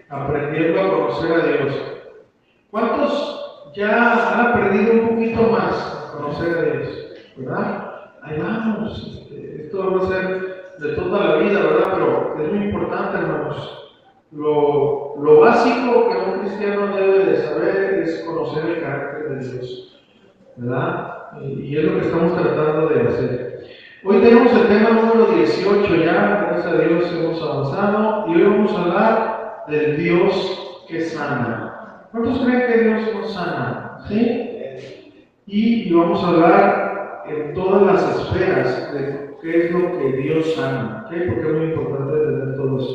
aprendiendo a conocer a Dios. ¿Cuántos ya han aprendido un poquito más a conocer a Dios? ¿Verdad? Ahí vamos. Esto va a ser de toda la vida, ¿verdad? Pero es muy importante, hermanos. Lo básico que un cristiano debe de saber es conocer el carácter de Dios, ¿verdad? Y es lo que estamos tratando de hacer. Hoy tenemos el tema número 18 ya, gracias a Dios hemos avanzado, y hoy vamos a hablar del Dios que sana. ¿Cuántos creen que Dios nos sana? ¿Sí? Y vamos a hablar en todas las esferas de qué es lo que Dios sana, ¿okay? Porque es muy importante entender todo eso.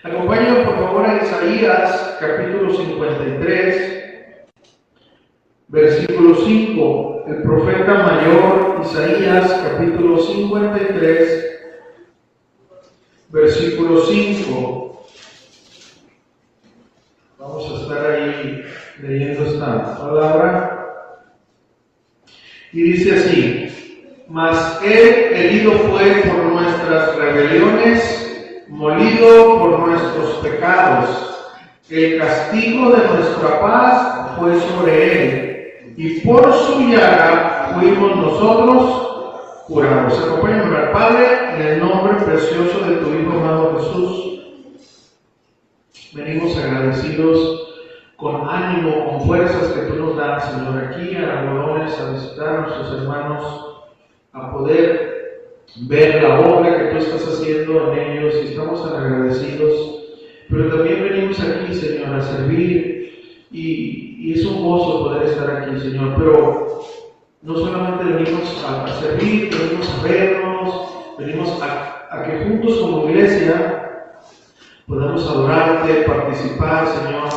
Acompáñenme por favor a Isaías capítulo 53, versículo 5. El profeta mayor Isaías capítulo 53, versículo 5. Vamos a estar ahí leyendo esta palabra. Y dice así: mas él herido fue por nuestras rebeliones, molido por nuestros pecados. El castigo de nuestra paz fue sobre él, y por su llaga fuimos nosotros curados. Acompáñame al Padre en el nombre precioso de tu Hijo amado Jesús. Venimos agradecidos, con ánimo, con fuerzas que tú nos das, Señor, aquí a Aragones, a visitar a nuestros hermanos, a poder ver la obra que tú estás haciendo en ellos, y estamos tan agradecidos. Pero también venimos aquí, Señor, a servir, y es un gozo poder estar aquí, Señor. Pero no solamente venimos a servir, venimos a vernos, venimos a que juntos como iglesia podamos adorarte, participar, Señor,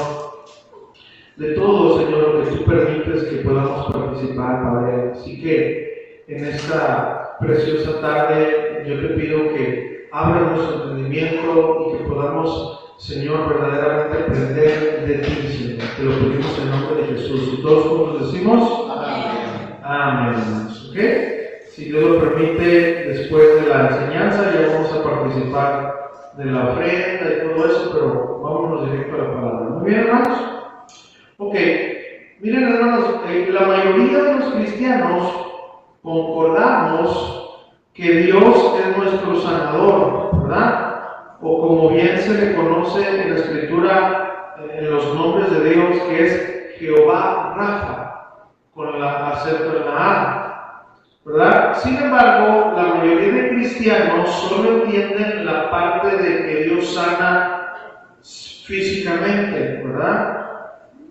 de todo, Señor, lo que tú permites que podamos participar, Padre. Así que en esta preciosa tarde yo te pido que abra nuestro entendimiento y que podamos, Señor, verdaderamente aprender de ti, Señor. Te lo pedimos en nombre de Jesús. Y todos juntos decimos amén. Amén, hermanos. ¿Ok? Si Dios lo permite, después de la enseñanza ya vamos a participar de la ofrenda y todo eso, pero vámonos directo a la palabra. ¿Muy bien, hermanos? Ok. Miren, hermanos, la mayoría de los cristianos concordamos que Dios es nuestro sanador, ¿verdad? O como bien se le conoce en la Escritura, en los nombres de Dios, que es Jehová Rafa, con la acento en la A, ¿verdad? Sin embargo, la mayoría de cristianos solo entienden la parte de que Dios sana físicamente, ¿verdad?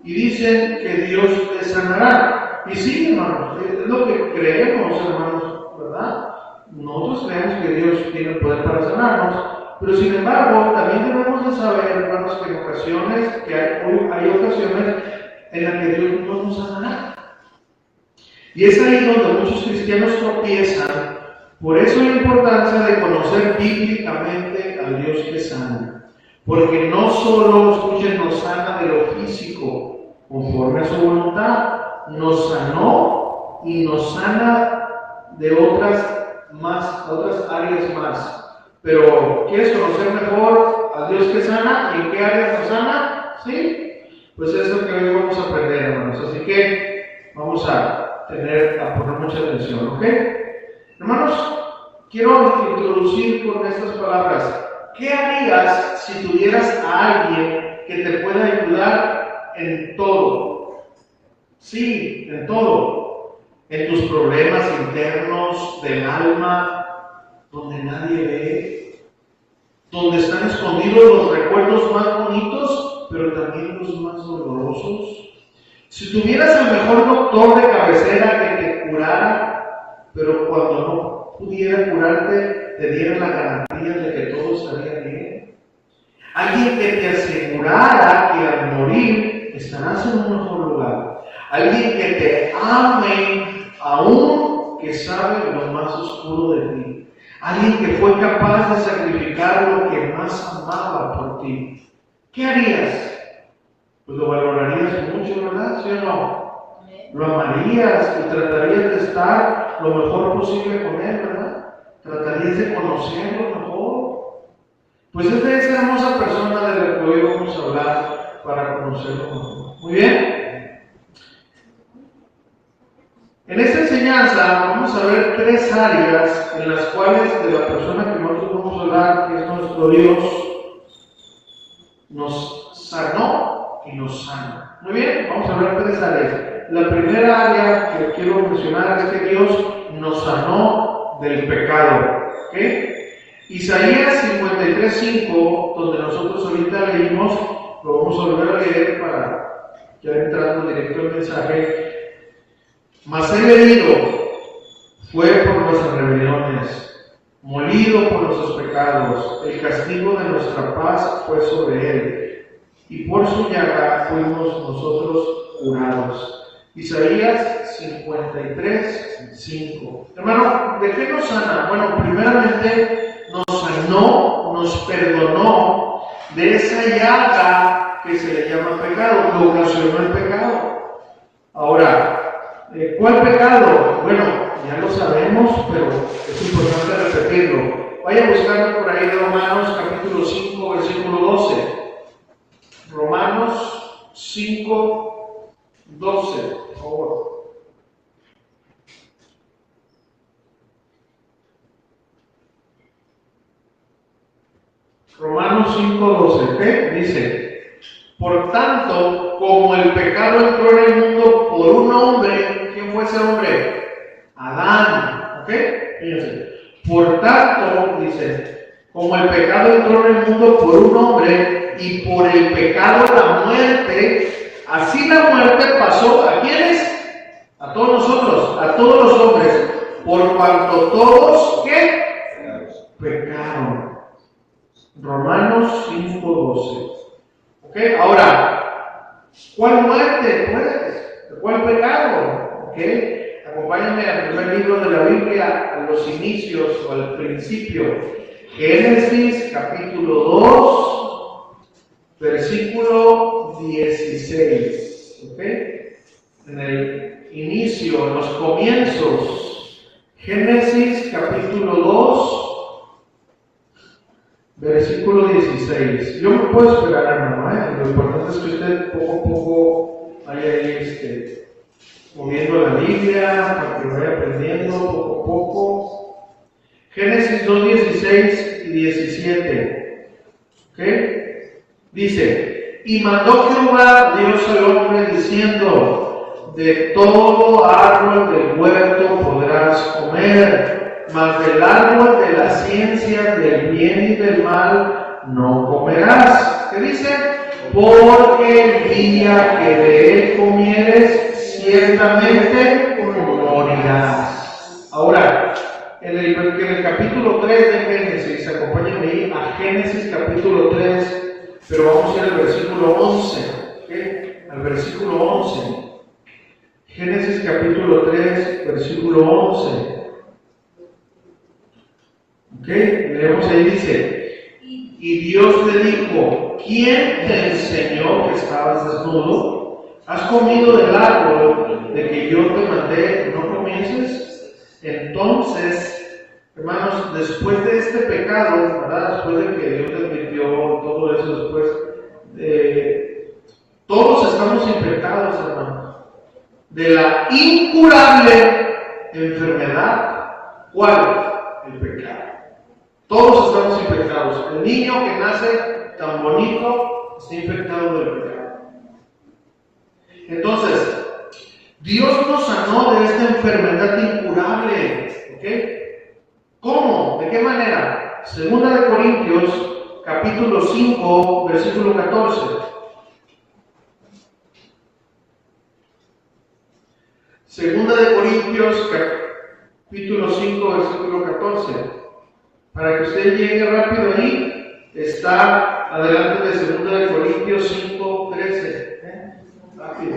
Y dicen que Dios te sanará. Y sí, hermanos, es lo que creemos, hermanos, ¿verdad? Nosotros creemos que Dios tiene el poder para sanarnos. Pero sin embargo, también debemos de saber, hermanos, que en ocasiones, que hay ocasiones en las que Dios no nos sanará. Y es ahí donde muchos cristianos tropiezan. Por eso la importancia de conocer bíblicamente al Dios que sana. Porque no solo, escuchen, nos sana de lo físico, conforme a su voluntad, nos sanó y nos sana de otras áreas más. Pero, ¿quieres conocer mejor a Dios que sana? ¿Y en qué áreas nos sana? ¿Sí? Pues es lo que hoy vamos a aprender, hermanos. Así que vamos a poner mucha atención, ¿ok? Hermanos, quiero introducir con estas palabras. ¿Qué harías si tuvieras a alguien que te pueda ayudar en todo? Sí, en todo. En tus problemas internos del alma, donde nadie ve, donde están escondidos los recuerdos más bonitos, pero también los más dolorosos. Si tuvieras el mejor doctor de cabecera que te curara, pero cuando no pudiera curarte, te diera la garantía de que todo estaría bien. Alguien que te asegurara que al morir estarás en un mejor lugar. Alguien que te ame aún que sabe lo más oscuro de ti. Alguien que fue capaz de sacrificar lo que más amaba por ti. ¿Qué harías? Pues lo valorarías mucho, ¿verdad? ¿Sí o no? Lo amarías y tratarías de estar lo mejor posible con él, ¿verdad? Tratarías de conocerlo mejor. Pues es de esa hermosa persona de la que oigo queremos hablar para conocerlo mejor. Muy bien. En esta enseñanza vamos a ver 3 áreas en las cuales de la persona que nosotros vamos a hablar, que es nuestro Dios, nos sanó y nos sana. Muy bien, vamos a hablar 3 áreas. La primera área que quiero mencionar es que Dios nos sanó del pecado. ¿Okay? Isaías 53:5, donde nosotros ahorita leímos, lo vamos a volver a leer para ya entrando directo al mensaje. Mas el herido fue por nuestras rebeliones, molido por nuestros pecados, el castigo de nuestra paz fue sobre él, y por su llaga fuimos nosotros curados. Isaías 53:5. Hermano, ¿de qué nos sana? Bueno, primeramente nos sanó, nos perdonó de esa llaga que se le llama pecado, que ocasionó el pecado. Ahora, ¿cuál pecado? Bueno, ya lo sabemos, pero es importante repetirlo. Vaya a buscarlo por ahí de Romanos capítulo 5, versículo 12. Romanos 5, 12, por favor. Romanos 5:12, ¿qué? Dice: por tanto, como el pecado entró en el mundo por un hombre, ¿quién fue ese hombre? Adán, ¿ok? Fíjense. Por tanto, dice, como el pecado entró en el mundo por un hombre, y por el pecado la muerte, así la muerte pasó ¿a quiénes? A todos nosotros, a todos los hombres, por cuanto todos, ¿qué? Pecaron. Romanos 5:12. ¿Ok? Ahora, ¿cuál muerte? Pues, ¿cuál pecado? ¿Ok? Acompáñenme al primer libro de la Biblia, a los inicios o al principio. Génesis capítulo 2, versículo 16. ¿Ok? En el inicio, en los comienzos. Génesis capítulo 2. Versículo 16. Yo me puedo esperar, hermano, lo importante es que usted poco a poco vaya ahí moviendo la Biblia para que vaya aprendiendo poco a poco. Génesis 2, 16 y 17. ¿Ok? Dice: y mandó Jehová Dios al hombre diciendo: de todo árbol del huerto podrás comer, mas del árbol de la ciencia del bien y del mal no comerás. ¿Qué dice? Porque el día que de él comieres, ciertamente morirás. Ahora, en el capítulo 3 de Génesis, acompáñenme ahí a Génesis capítulo 3, pero vamos a ir al versículo 11. ¿Okay? Al versículo 11. Génesis capítulo 3, versículo 11. ¿Ok? Leemos ahí, dice: y Dios le dijo: ¿quién te enseñó que estabas desnudo? ¿Has comido del árbol de que yo te mandé no comieses? Entonces, hermanos, después de este pecado, ¿verdad? Después de que Dios le advirtió todo eso, después todos estamos infectados, hermanos, de la incurable enfermedad. ¿Cuál? El pecado. Todos estamos infectados. El niño que nace tan bonito está infectado del pecado. Entonces, Dios nos sanó de esta enfermedad incurable. ¿Ok? ¿Cómo? ¿De qué manera? Segunda de Corintios, capítulo 5, versículo 14. Segunda de Corintios, capítulo 5, versículo 14. Para que usted llegue rápido ahí, está adelante de 2 de Corintios 5, 13. Rápido.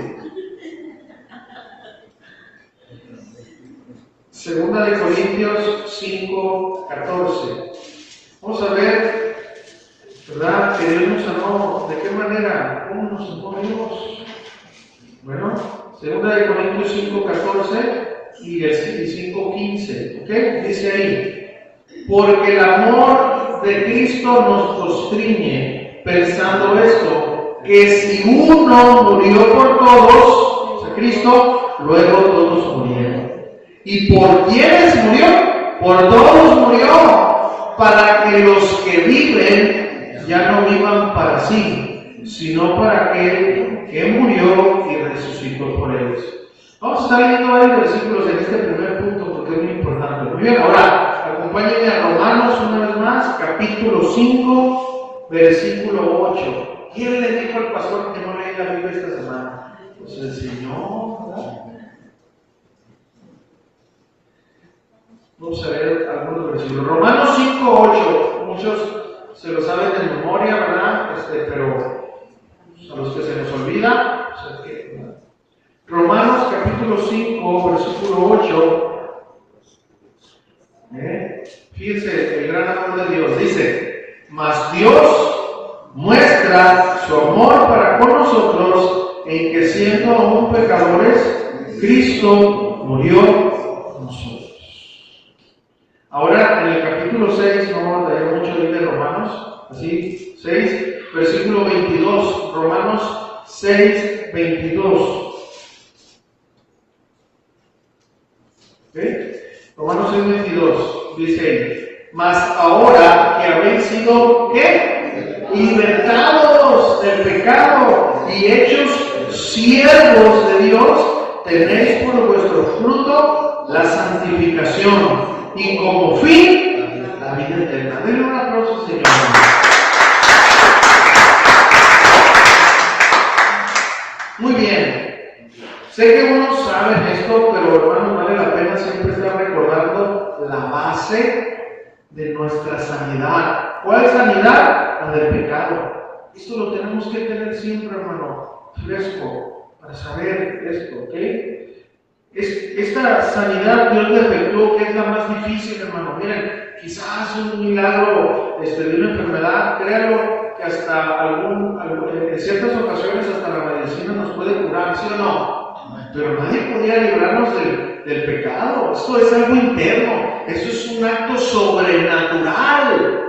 2 de Corintios 5, 14. Vamos a ver, ¿verdad? Que Dios nos sanó. ¿De qué manera? ¿Cómo nos sanó Dios? Bueno, 2 de Corintios 5, 14 y 5, 15. ¿Ok? Dice ahí: porque el amor de Cristo nos constriñe pensando esto, que si uno murió por todos, o sea, Cristo, luego todos murieron. ¿Y por quiénes murió? Por todos murió, para que los que viven ya no vivan para sí, sino para aquel que murió y resucitó por ellos. Vamos a estar leyendo varios versículos en este primer punto porque es muy importante. Muy bien, ahora acompáñenme a Romanos una vez más, capítulo 5, versículo 8. ¿Quién le dijo al pastor que no leía la Biblia esta semana? Pues el Señor, ¿verdad? Vamos a ver algunos versículos. Romanos 5, 8. Muchos se lo saben de memoria, ¿verdad? Pero a los que se nos olvida, o sea, ¿verdad? Romanos capítulo 5, versículo 8. Fíjense el gran amor de Dios. Dice: mas Dios muestra su amor para con nosotros en que siendo aún pecadores, Cristo murió por nosotros. Ahora en el capítulo 6, no vamos a leer mucho de Romanos, así, 6, versículo 22, Romanos 6, 22. Romanos 6, 22, dice: mas ahora que habéis sido, ¿qué? Libertados del pecado y hechos siervos de Dios, tenéis por vuestro fruto la santificación y como fin la vida eterna. Denle un aplauso, Señor. Muy bien. Sé que unos saben esto, pero hermanos, vale la pena siempre estar recordando la base de nuestra sanidad. ¿Cuál es sanidad? La del pecado. Esto lo tenemos que tener siempre, hermano, fresco, para saber esto, ¿ok? Esta sanidad Dios le efectuó, que es la más difícil, hermano. Miren, quizás un milagro de una enfermedad, créanlo que hasta en ciertas ocasiones hasta la medicina nos puede curar, ¿sí o no? Pero nadie podía librarnos del pecado. Esto es algo interno, esto es un acto sobrenatural,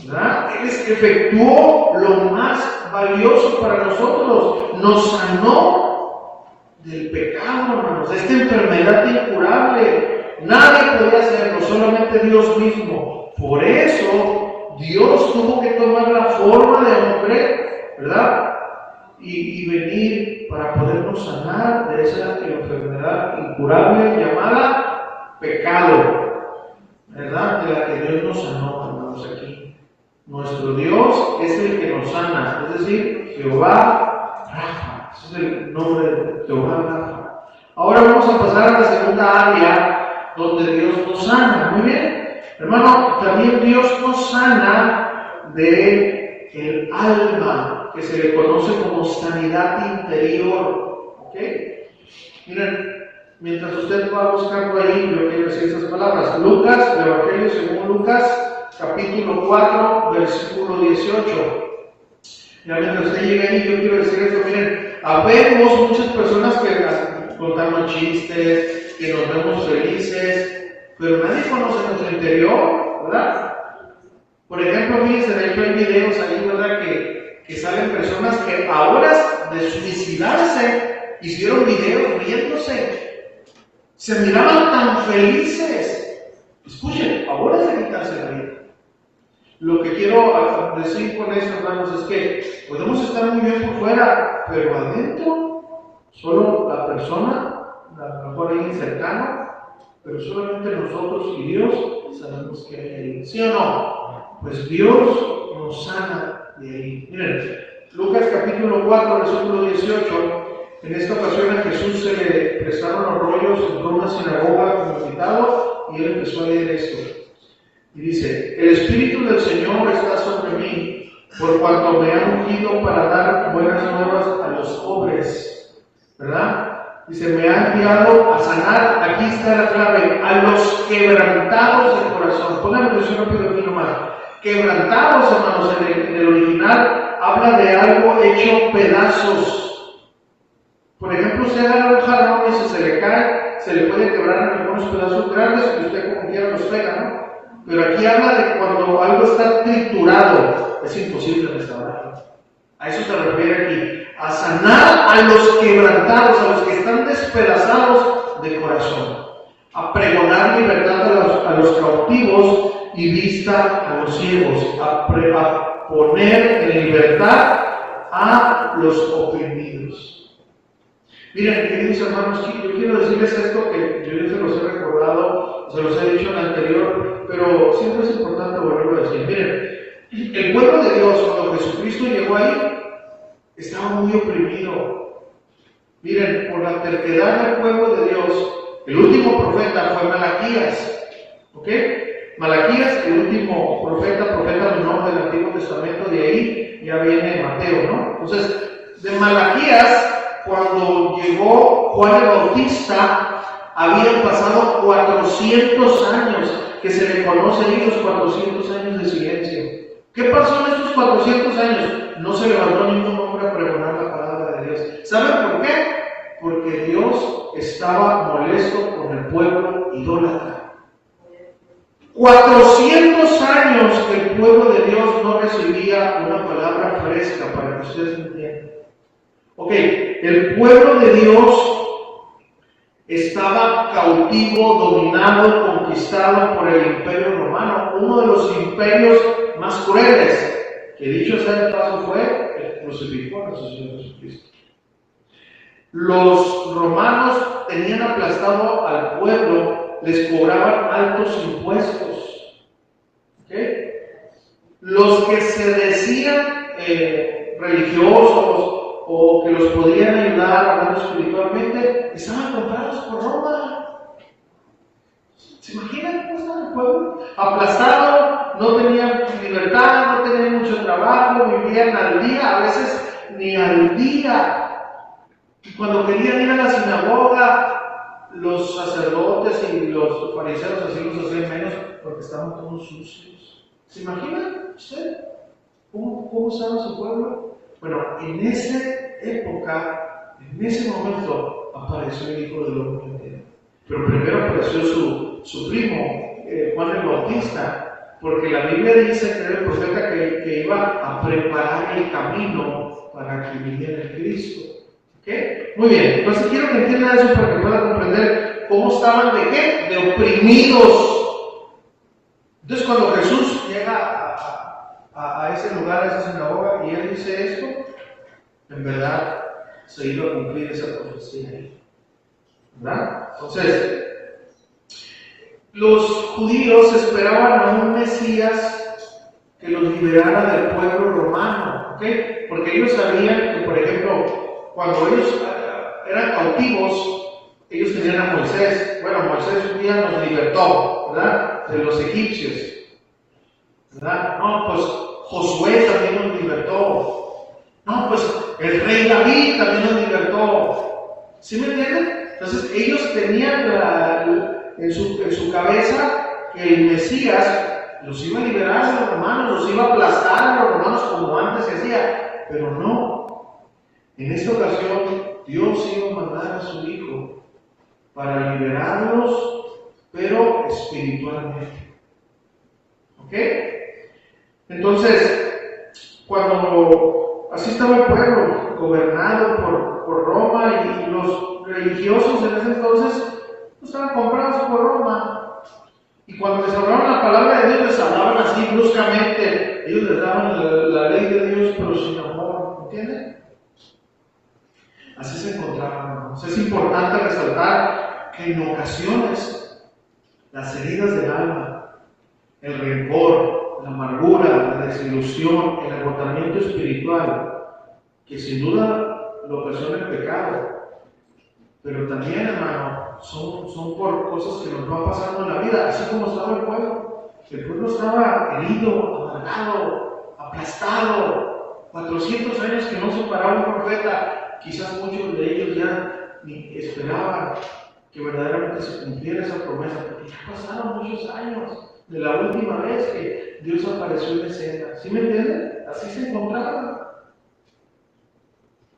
¿verdad? Él efectuó lo más valioso para nosotros, nos sanó del pecado, hermanos, de esta enfermedad incurable. Nadie podía hacerlo, solamente Dios mismo. Por eso Dios tuvo que tomar la forma de hombre, ¿verdad? Y venir para podernos sanar de esa enfermedad incurable llamada pecado, ¿verdad? De la que Dios nos sanó, hermanos, aquí. Nuestro Dios es el que nos sana, es decir, Jehová Rafa. Ese es el nombre de Jehová Rafa. Ahora vamos a pasar a la segunda área donde Dios nos sana. Muy bien, hermano, también Dios nos sana de el alma, que se le conoce como sanidad interior. ¿Ok? Miren, mientras usted va buscando ahí, yo quiero decir estas palabras. Lucas, el Evangelio según Lucas, capítulo 4, versículo 18. Ya mientras usted llega ahí, yo quiero decir esto. Miren, habemos muchas personas que contamos chistes, que nos vemos felices, pero nadie conoce nuestro interior, ¿verdad? Por ejemplo, fíjense, de hecho hay videos ahí, ¿verdad? Que salen personas que a horas de suicidarse hicieron videos riéndose. Se miraban tan felices. Escuchen, a horas de quitarse la vida. Lo que quiero decir con esto, hermanos, es que podemos estar muy bien por fuera, pero adentro, solo la persona, a lo mejor alguien cercano, pero solamente nosotros y Dios sabemos que hay ahí. ¿Sí o no? Pues Dios nos sana de ahí. Miren, Lucas capítulo 4, versículo 18. En esta ocasión a Jesús se le prestaron los rollos en una sinagoga como invitado y él empezó a leer esto. Y dice: el Espíritu del Señor está sobre mí, por cuanto me ha ungido para dar buenas nuevas a los pobres, ¿verdad? Dice, me ha enviado a sanar, aquí está la clave, a los quebrantados del corazón. Pónganme atención rápido aquí nomás. Quebrantados, hermanos, en el original habla de algo hecho pedazos. Por ejemplo, usted agarra un jarrón y si se le cae, se le puede quebrar en algunos pedazos grandes y usted como quiera los pega, ¿no? Pero aquí habla de cuando algo está triturado, es imposible restaurarlo. A eso se refiere aquí, a sanar a los quebrantados, a los que están despedazados de corazón, a pregonar libertad a los cautivos y vista a los ciegos, a poner en libertad a los oprimidos. Miren, queridos hermanos, yo quiero decirles esto que yo se los he recordado, se los he dicho en el anterior, pero siempre es importante volverlo a decir. Miren, el pueblo de Dios, cuando Jesucristo llegó ahí, estaba muy oprimido. Miren, por la terquedad del pueblo de Dios, el último profeta fue Malaquías. ¿Ok? Malaquías, el último profeta menor del Antiguo Testamento, de ahí ya viene Mateo, ¿no? Entonces, de Malaquías, cuando llegó Juan el Bautista, habían pasado 400 años, que se le conoce ahí los 400 años de silencio. ¿Qué pasó en estos 400 años? No se levantó ningún hombre a pregonar la palabra de Dios. ¿Saben por qué? Porque Dios estaba molesto con el pueblo idólatra. 400 años que el pueblo de Dios no recibía una palabra fresca, para que ustedes entiendan. Ok, el pueblo de Dios estaba cautivo, dominado, conquistado por el Imperio Romano, uno de los imperios más crueles, que dicho sea de paso fue el crucificó a nuestro Señor Jesucristo. Los romanos tenían aplastado al pueblo, les cobraban altos impuestos. ¿Okay? Los que se decían religiosos o que los podían ayudar hablando espiritualmente, estaban comprados por Roma. ¿Se imaginan cómo estaba el pueblo? Aplastado, no tenían libertad, no tenían mucho trabajo, vivían al día, a veces ni al día. Y cuando querían ir a la sinagoga, los sacerdotes y los fariseos así los hacían menos porque estaban todos sucios. ¿Se imaginan usted cómo estaba su pueblo? Bueno, en esa época, en ese momento, apareció el Hijo del Hombre. Pero primero apareció su primo, Juan el Bautista, porque la Biblia dice que era el profeta que iba a preparar el camino para que viniera el Cristo. ¿Okay? Muy bien, entonces quiero que entiendan eso para que puedan comprender cómo estaban de qué, de oprimidos. Entonces cuando Jesús llega a ese lugar, a esa sinagoga, y él dice esto, en verdad se iba a cumplir esa profecía ahí. ¿Verdad? Entonces, los judíos esperaban a un Mesías que los liberara del pueblo romano, ¿okay? Porque ellos sabían que, por ejemplo, cuando ellos eran cautivos, ellos tenían a Moisés. Bueno, Moisés un día nos libertó, ¿verdad? De los egipcios, ¿verdad? No, pues Josué también nos libertó. No, pues el rey David también nos libertó. ¿Sí me entienden? Entonces ellos tenían en su cabeza que el Mesías los iba a liberar de los romanos, los iba a aplastar a los romanos como antes se hacía, pero no. En esta ocasión Dios iba a mandar a su Hijo para liberarlos, pero espiritualmente. ¿Ok? Entonces, cuando así estaba el pueblo, gobernado por Roma, y los religiosos en ese entonces estaban comprados por Roma. Y cuando les hablaban la palabra de Dios, les hablaban así bruscamente. Ellos les daban la ley de Dios, pero sin amor. ¿Entienden? Así se encontraban, hermanos. Es importante resaltar que en ocasiones las heridas del alma, el rencor, la amargura, la desilusión, el agotamiento espiritual, que sin duda lo ocasiona el pecado, pero también, hermano, son por cosas que nos van pasando en la vida, así como estaba el pueblo. El pueblo estaba herido, amargado, aplastado, 400 años que no se paraba un profeta. Quizás muchos de ellos ya ni esperaban que verdaderamente se cumpliera esa promesa, porque ya pasaron muchos años de la última vez que Dios apareció en escena. ¿Sí me entienden? Así se encontraban.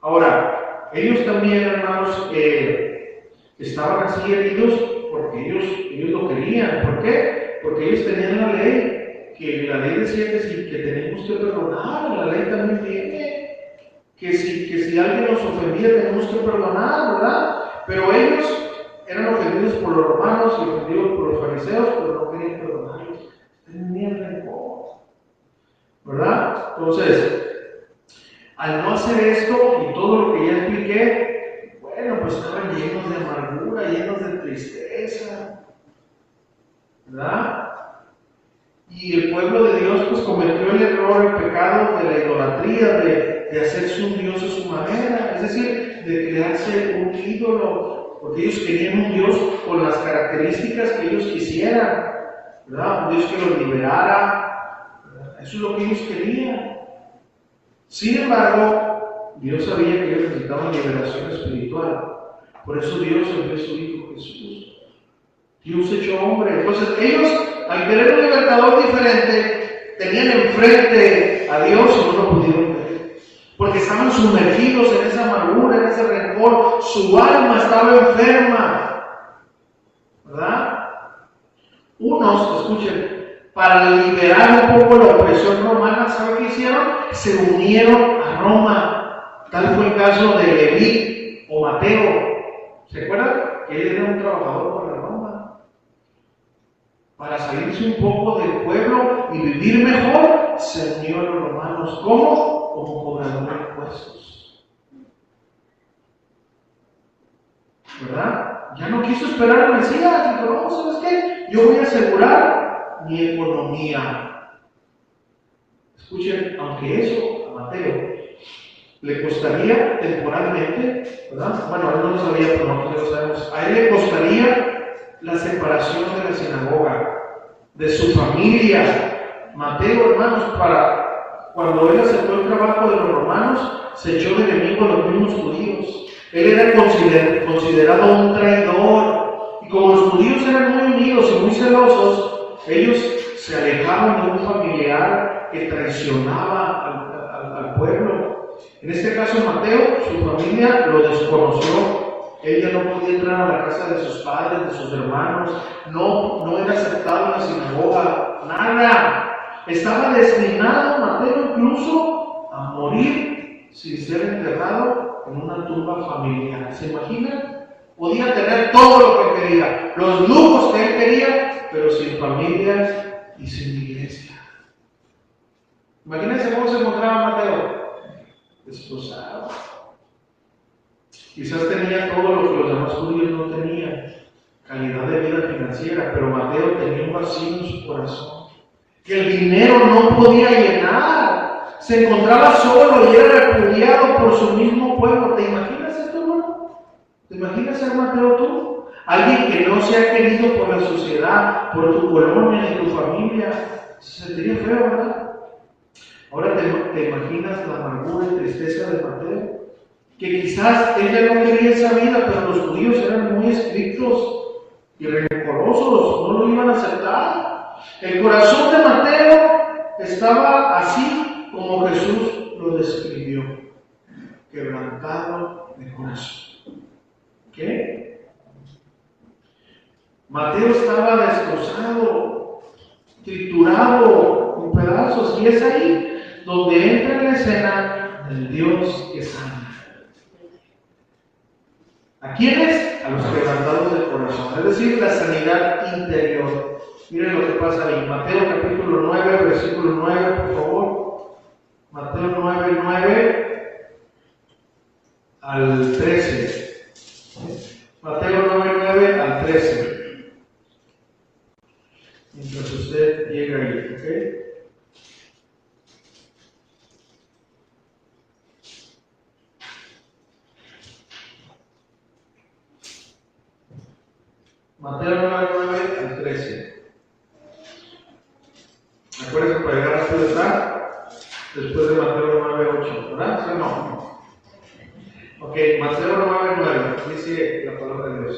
Ahora, ellos también, hermanos, estaban así heridos porque ellos lo querían. ¿Por qué? porque ellos tenían la ley, que la ley decía que tenemos que perdonar, la ley también tiene, que si alguien nos ofendía tenemos que perdonar, ¿verdad? Pero ellos eran ofendidos por los romanos y ofendidos por los fariseos, pero no querían perdonarlos, tenían rencor, ¿verdad? Entonces, al no hacer esto y todo lo que ya expliqué, bueno, pues estaban llenos de amargura, llenos de tristeza, ¿verdad? Y el pueblo de Dios pues cometió el error, el pecado de la idolatría, de hacerse un Dios a su manera, es decir, de crearse un ídolo, porque ellos querían un Dios con las características que ellos quisieran, ¿verdad? Un Dios que los liberara, ¿verdad? Eso es lo que ellos querían. Sin embargo, Dios sabía que ellos necesitaban liberación espiritual, por eso Dios envió a su Hijo Jesús. Dios hecho hombre. Entonces ellos, al querer un libertador diferente, tenían enfrente a Dios y no lo pudieron ver, porque estaban sumergidos en esa amargura, en ese rencor, su alma estaba enferma, ¿verdad? Unos, escuchen, para liberar un poco la opresión romana, ¿saben qué hicieron? Se unieron a Roma. Tal fue el caso de Leví o Mateo. ¿Se acuerdan? Que él era un trabajador para Roma. Para salirse un poco del pueblo y vivir mejor, se unió a los romanos. ¿Cómo? Como cobrador de impuestos. ¿Verdad? Ya no quiso esperar al Mesías. Dijo, no, ¿sabes qué? Yo voy a asegurar mi economía. Escuchen, aunque eso a Mateo le costaría temporalmente, ¿verdad? Bueno, él no lo sabía, pero nosotros lo sabemos. A él le costaría la separación de la sinagoga, de su familia. Mateo, hermanos, cuando él aceptó el trabajo de los romanos, se echó de enemigo a los mismos judíos. Él era considerado un traidor. Y como los judíos eran muy unidos y muy celosos, ellos se alejaban de un familiar que traicionaba al pueblo. En este caso, Mateo, su familia lo desconoció. Él ya no podía entrar a la casa de sus padres, de sus hermanos. No era aceptado en la sinagoga. Nada. Estaba destinado, Mateo, incluso a morir sin ser enterrado en una tumba familiar. ¿Se imaginan? Podía tener todo lo que quería, los lujos que él quería, pero sin familia y sin iglesia. Imagínense cómo se encontraba Mateo. Desposado. Quizás tenía todo lo que los demás judíos no tenían, calidad de vida financiera, pero Mateo tenía un vacío en su corazón que el dinero no podía llenar. Se encontraba solo y era repudiado por su mismo pueblo. ¿Te imaginas esto, hermano? ¿Te imaginas ser Mateo tú? Alguien que no se ha querido por la sociedad, por tu colonia y tu familia. Se sentiría feo, ¿verdad? Ahora te imaginas la amargura y tristeza de Mateo, que quizás ella no quería esa vida, pero los judíos eran muy estrictos y rencorosos, no lo iban a aceptar. El corazón de Mateo estaba así como Jesús lo describió, quebrantado de corazón. ¿Qué? Mateo estaba destrozado, triturado en pedazos, y es ahí donde entra en la escena el Dios que sana. ¿A quiénes? A los quebrantados de corazón, es decir, la sanidad interior. Miren lo que pasa ahí, Mateo capítulo 9, versículo 9, por favor. Mateo 9, 9 al 13. Mateo 9, 9 al 13. Mientras usted llega ahí, ¿ok? Mateo 9, 9 al 13. Acuérdense para llegar hasta donde está, después de Mateo 9, 8, ¿verdad? ¿Sí o no? Ok, Mateo 9, 9, dice la palabra de Dios.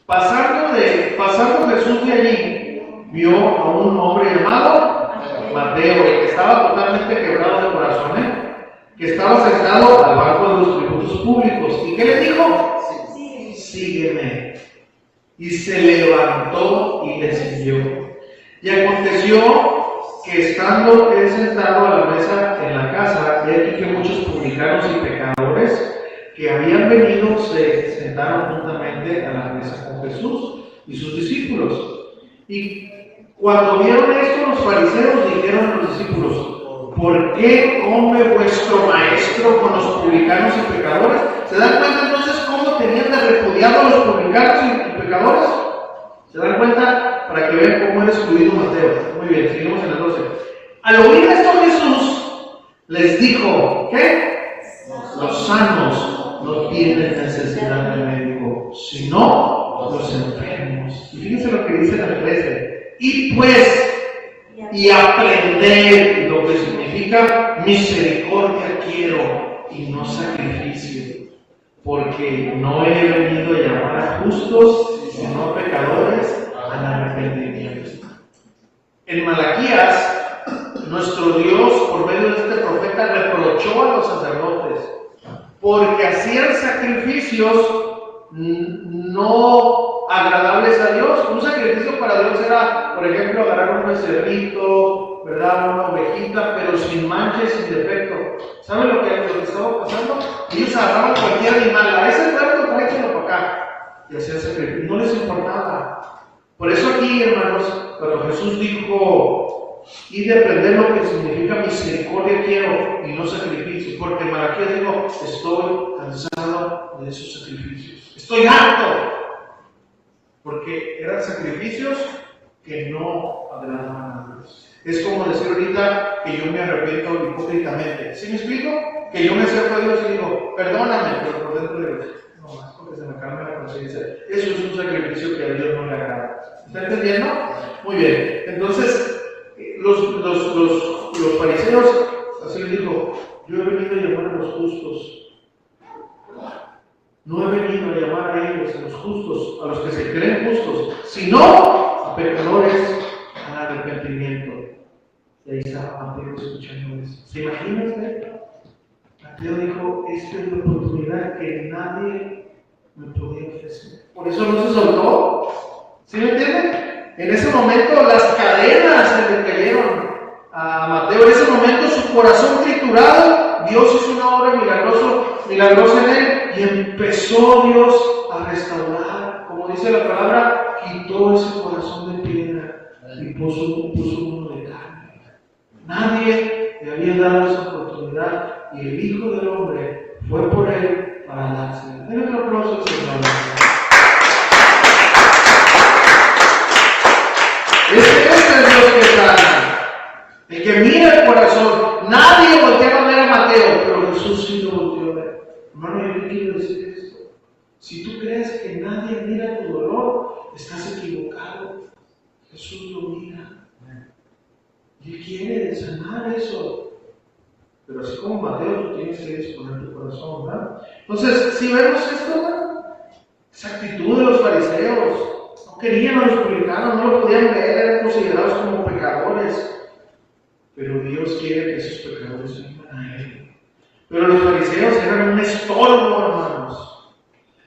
Pasando Jesús de allí, vio a un hombre llamado Mateo, que estaba totalmente quebrado de corazón, que estaba sentado al banco de los tributos públicos. ¿Y qué le dijo? Sígueme. Y se levantó y le siguió. Y aconteció que estando él sentado a la mesa en la casa, he aquí que muchos publicanos y pecadores que habían venido se sentaron juntamente a la mesa con Jesús y sus discípulos. Y cuando vieron esto, los fariseos dijeron a los discípulos: ¿por qué come vuestro maestro con los publicanos y pecadores? ¿Se dan cuenta entonces cómo tenían de repudiado a los publicanos y pecadores? ¿Se dan cuenta? Para que vean cómo era excluido Mateo. Muy bien, seguimos en el 12. Al oír esto Jesús les dijo: ¿qué? Los sanos no tienen necesidad de médico, sino los enfermos. Y fíjense lo que dice en el 13. Y aprender lo que significa misericordia quiero y no sacrificio, porque no he venido a llamar a justos, sino a pecadores al arrepentimiento. En Malaquías, nuestro Dios, por medio de este profeta, reprochó a los sacerdotes porque hacían sacrificios no agradables a Dios. Un sacrificio para Dios era, por ejemplo, agarrar un becerrito, ¿verdad? Una ovejita, pero sin mancha y sin defecto. ¿Saben lo que estaba pasando? Ellos agarraban cualquier animal, a ese trato, tráetelo para acá, y hacían sacrificio, no les importaba. Por eso aquí, hermanos, cuando Jesús dijo: y de aprender lo que significa misericordia quiero y no sacrificio, porque Malaquías dijo: estoy cansado de esos sacrificios, estoy harto, porque eran sacrificios que no agradaban a Dios. Es como decir ahorita que yo me arrepiento hipócritamente. ¿Sí me explico? Que yo me acerco a Dios y digo: perdóname, pero por dentro digo: no más, porque se me calma la conciencia. Eso es un sacrificio que a Dios no le agrada. ¿Está entendiendo? Muy bien. Entonces, los fariseos, así les dijo: yo he venido a llamar a los justos. No he venido a llamar a ellos, a los justos, a los que se creen justos, sino a pecadores al arrepentimiento. Y ahí estaba Mateo escuchando eso. ¿Se imaginan usted? Mateo dijo: esta es la oportunidad que nadie me podía ofrecer. Por eso no se soltó. ¿Sí me entienden? En ese momento las cadenas se le cayeron a Mateo. En ese momento su corazón triturado, Dios hizo una obra milagrosa en él, y empezó Dios a restaurar. Como dice la palabra, quitó ese corazón de piedra y puso uno de carne. Nadie le había dado esa oportunidad, y el Hijo del Hombre fue por él para dársela. Den un aplauso al Señor. Este es el Dios que sana, el que mira el corazón. Nadie volteaba a ver a Mateo, pero Jesús sí lo volteó a ver. Hermano, yo quiero decir esto: si tú crees que nadie mira tu dolor, estás equivocado. Jesús lo mira. Y Él quiere sanar eso. Pero así como Mateo, tú tienes que disponer tu corazón, ¿verdad? Entonces, si vemos esto, ¿verdad? Esa actitud de los fariseos. No querían a los publicanos, no los podían ver, eran considerados como pecadores. Pero Dios quiere que esos pecadores vengan a Él. Pero los fariseos eran un estorbo, hermanos.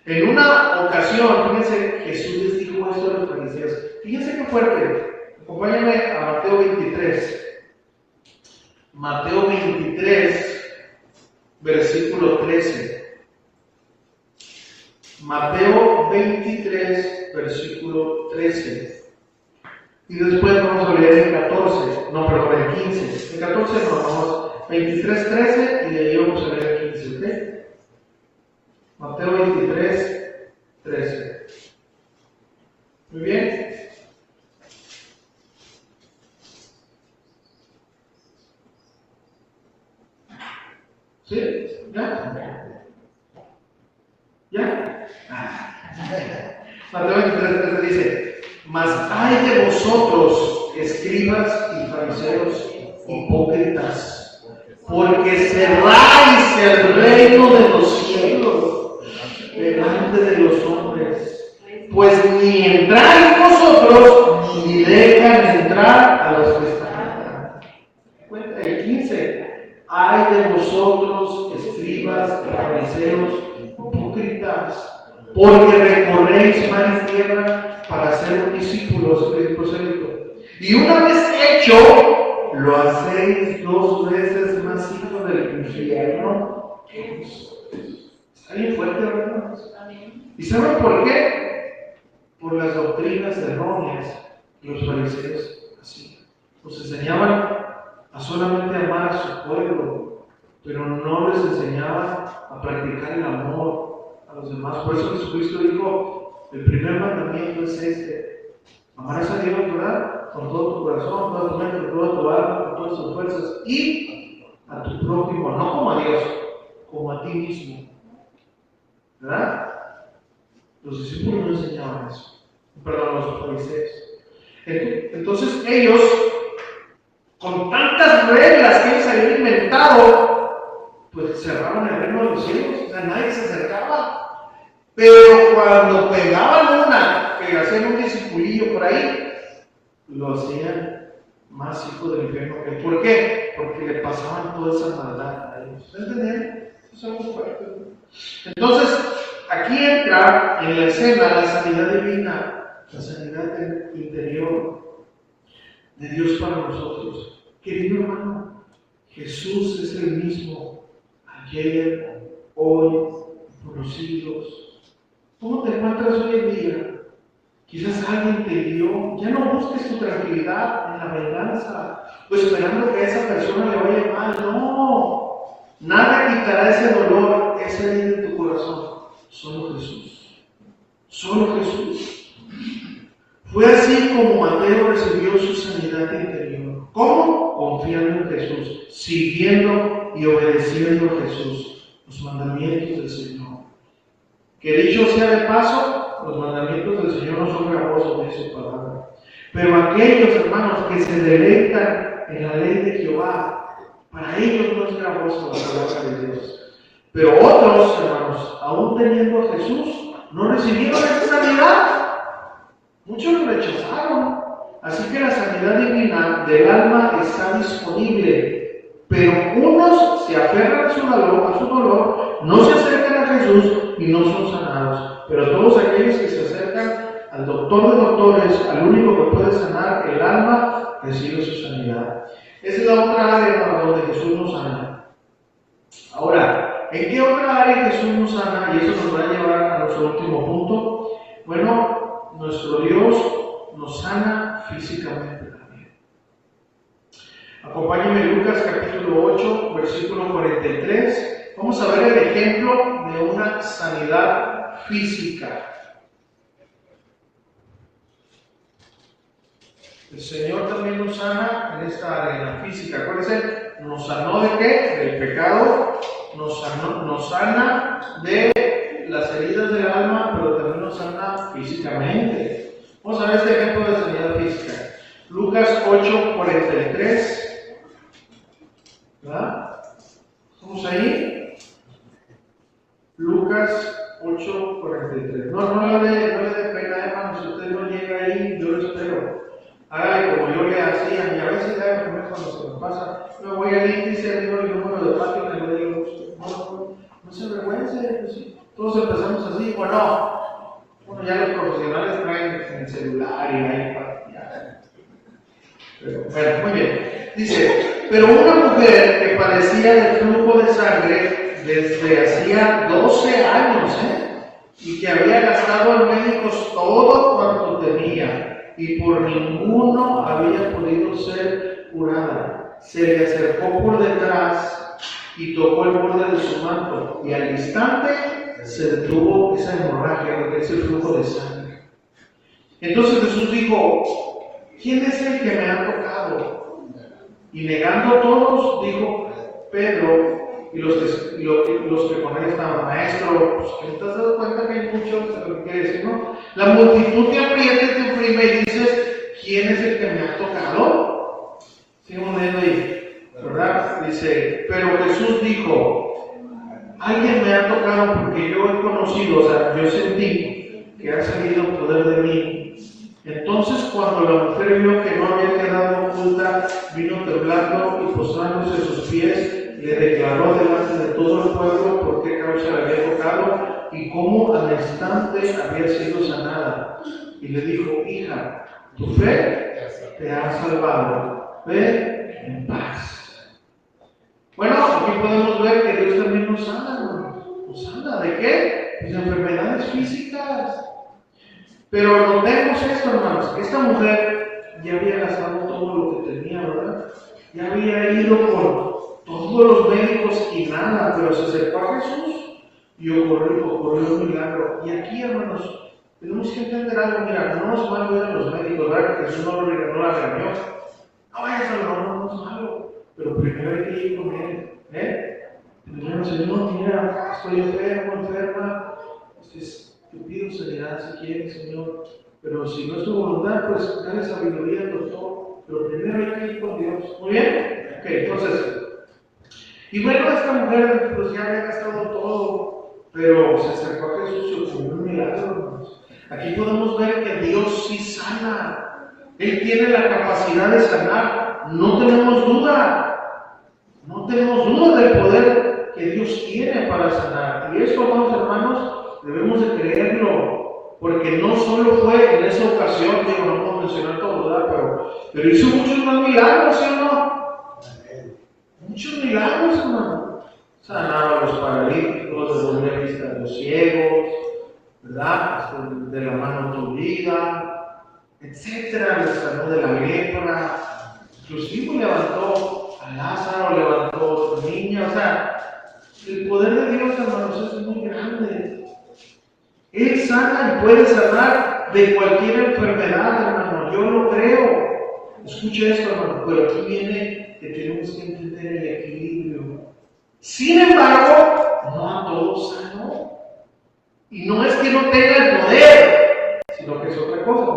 En una ocasión, fíjense, Jesús les dijo esto a los fariseos. Fíjense qué fuerte. Acompáñenme a Mateo 23. Mateo 23, versículo 13. Mateo 23, versículo 13. Y después vamos a leer el 14, no, perdón, el 15. El 14 no, vamos 23, 13 y de ahí vamos a leer el 15, ¿ok? Mateo 23, 13. Muy bien. ¿Sí? ¿Ya? ¿Ya? Mateo 23, 13 dice: mas ay de vosotros, escribas y fariseos, hipócritas, porque cerráis el reino de los cielos delante de los hombres, pues ni entráis vosotros, ni dejan entrar a los que están. Cuenta el 15. Ay de vosotros, escribas y fariseos, hipócritas, porque recorréis mar y tierra para ser discípulos del prosélito, Y una vez hecho, lo hacéis 2 veces más hijo del infierno que vosotros. Está bien fuerte, ¿verdad? ¿Y saben por qué? Por las doctrinas erróneas que los fariseos hacían. Nos enseñaban a solamente amar a su pueblo, pero no les enseñaban a practicar el amor a los demás. Por eso Jesucristo dijo, el primer mandamiento es este: amarás a Dios, ¿verdad? Con todo tu corazón, toda tu mente, toda tu alma, con todas tus fuerzas, y a tu prójimo, no como a Dios, como a ti mismo. ¿Verdad? Los discípulos no enseñaban eso. Perdón, los fariseos. Entonces ellos, con tantas reglas que ellos habían inventado, pues cerraban el reino de los cielos. O sea, nadie se acercaba. Pero cuando pegaban una, que hacían un discipulillo por ahí, lo hacían más hijo del infierno. ¿Por qué? Porque le pasaban toda esa maldad a ellos. ¿Entendieron? Eso es muy fuerte, ¿no? Entonces, aquí entra en la escena la sanidad divina, la sanidad interior de Dios para nosotros. Querido hermano, Jesús es el mismo ayer, hoy, por los siglos. ¿Cómo te encuentras hoy en día? Quizás alguien te hirió. Ya no busques tu tranquilidad en la venganza o esperando que a esa persona le vaya mal. No. Nada quitará ese dolor, ese herida en tu corazón. Solo Jesús. Solo Jesús. Fue así como Mateo recibió su sanidad interior. ¿Cómo? Confiando en Jesús, siguiendo y obedeciendo a Jesús, los mandamientos del Señor. Que dicho sea de paso, los mandamientos del Señor no son gravosos, dice su palabra. Pero aquellos hermanos que se deleitan en la ley de Jehová, para ellos no es gravosa la palabra de Dios. Pero otros, hermanos, aún teniendo a Jesús, no recibieron esa sanidad. Muchos lo rechazaron. Así que la sanidad divina del alma está disponible. Pero unos se aferran a su dolor, no se acercan a Jesús y no son sanados. Pero todos aquellos que se acercan al doctor de doctores, al único que puede sanar el alma, recibe su sanidad. Esa es la otra área para donde Jesús nos sana. Ahora, ¿en qué otra área Jesús nos sana? Y eso nos va a llevar a nuestro último punto. Bueno, nuestro Dios nos sana físicamente también. Acompáñenme en Lucas capítulo 8, versículo 43. Vamos a ver el ejemplo de una sanidad física. El Señor también nos sana en esta área física. Acuérdense, nos sanó de qué? Del pecado, nos sana de las heridas del alma, pero también nos sana físicamente. Vamos a ver este ejemplo de sanidad física. Lucas 8:43. ¿Verdad? ¿Estamos ahí? Lucas 8:43. No le dé pena, hermano, si usted no llega ahí, yo lo espero. Hágale como yo le hacía, y a veces cuando se me pasa, me voy al índice, digo el número de páginas, y le digo, no se avergüence, pues sí. Todos empezamos así, o no. Bueno, ya los profesionales traen el celular y iPad, ya. Pero, bueno, muy bien. Dice, pero una mujer que padecía del flujo de sangre desde hacía 12 años, y que había gastado en médicos todo cuanto tenía, y por ninguno había podido ser curada, se le acercó por detrás y tocó el borde de su manto, y al instante se detuvo esa hemorragia, ese flujo de sangre. Entonces Jesús dijo, ¿quién es el que me ha tocado? Y negando a todos, dijo Pedro y los que con él estaban, maestro, pues, ¿te has dado cuenta que hay muchos? ¿Qué decir, no? La multitud te aprieta y te oprime y dices, ¿quién es el que me ha tocado? Sigamos leyendo ahí, ¿verdad? Dice, pero Jesús dijo, alguien me ha tocado porque yo he conocido, o sea, yo sentí que ha salido poder de mí. Entonces, cuando la mujer vio que no había quedado oculta, vino temblando y postrándose a sus pies, le declaró delante de todo el pueblo por qué causa le había tocado y cómo al instante había sido sanada. Y le dijo, hija, tu fe te ha salvado. Ve en paz. Bueno, aquí podemos ver que Dios también nos sana, hermanos. ¿Nos sana de qué? Pues de enfermedades físicas. Pero notemos esto, hermanos. Esta mujer ya había gastado todo lo que tenía, ¿verdad? Ya había ido por todos los médicos y nada, pero se acercó a Jesús y ocurrió un milagro. Y aquí, hermanos, tenemos que entender algo. Mira, no es malo ir a los médicos, ¿verdad? Que Jesús no la regañó. No vayas al no es malo. Pero primero hay que ir con él, Primero, Señor, mira, estoy enferma. Te pido sanidad si quieres, Señor. Pero si no es tu voluntad, pues dale sabiduría al doctor. Pero primero hay que ir con Dios. ¿Muy bien? Ok, entonces. Y bueno, esta mujer pues ya había gastado todo, pero se acercó a Jesús y ocurrió un milagro, hermanos. Aquí podemos ver que Dios sí sana. Él tiene la capacidad de sanar. No tenemos duda. No tenemos duda del poder que Dios tiene para sanar. Y esto, hermanos, debemos de creerlo. Porque no solo fue en esa ocasión, no puedo mencionar todo, ¿verdad? Pero hizo muchos más milagros, ¿sí o no? Muchos milagros, hermano. Sanaba a los paralíticos, devolvía vista a los ciegos, ¿verdad? De la mano tundida, etcétera. Le sanó de la lepra. Inclusive levantó a Lázaro, levantó a niña. O sea, el poder de Dios, hermanos, es muy grande. Él sana y puede sanar de cualquier enfermedad, hermano. Yo lo creo. Escucha esto, hermano. Pero aquí viene que tenemos que entender el equilibrio. Sin embargo, no a todos sanó. Y no es que no tenga el poder, sino que es otra cosa.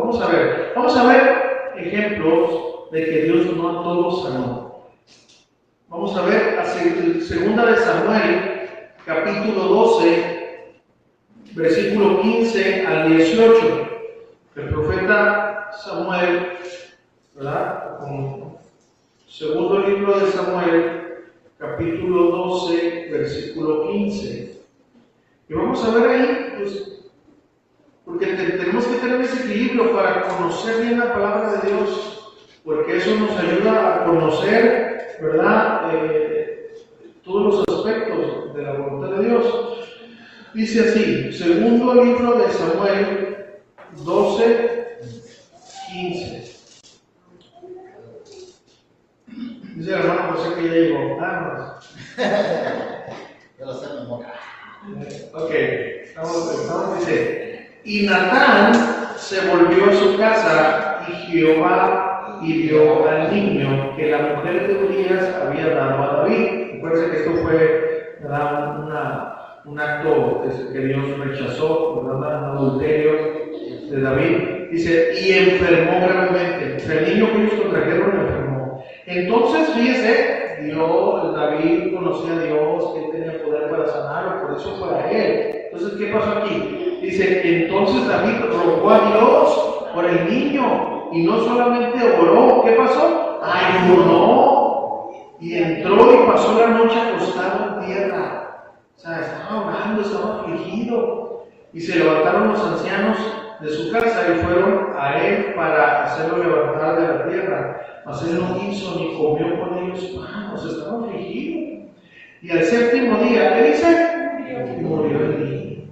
Vamos a ver ejemplos de que Dios no a todos sanó. Vamos a ver segunda de Samuel, capítulo 12, versículo 15 al 18. El profeta Samuel, ¿verdad? Segundo libro de Samuel, capítulo 12, versículo 15. Y vamos a ver ahí, pues, porque tenemos que tener ese equilibrio para conocer bien la palabra de Dios, porque eso nos ayuda a conocer, ¿verdad? Todos los aspectos de la voluntad de Dios. Dice así, segundo libro de Samuel 12, 15. Dice el hermano José que ya llegó. Yo lo sé de memoria. Ok, estamos, dice, y Natán se volvió a su casa y Jehová hirió al niño que la mujer de Urías había dado a David. Recuerden que esto fue, ¿verdad? un acto que Dios rechazó, ¿verdad? Un adulterio de David. Dice, y enfermó gravemente. O sea, el niño que ellos contrajeron enfermó. Entonces, fíjese, David conocía a Dios, que él tenía poder para sanarlo, por eso fue a él. Entonces, ¿qué pasó aquí? Dice, entonces David rogó a Dios por el niño, y no solamente oró, ¿qué pasó? Ayunó, y entró y pasó la noche acostado en tierra. O sea, estaba orando, estaba afligido, y se levantaron los ancianos de su casa y fueron a él para hacerlo levantar de la tierra. Mas él no quiso ni comió con ellos pan, o sea, estaba afligido. Y al séptimo día, ¿qué dice? Murió el niño.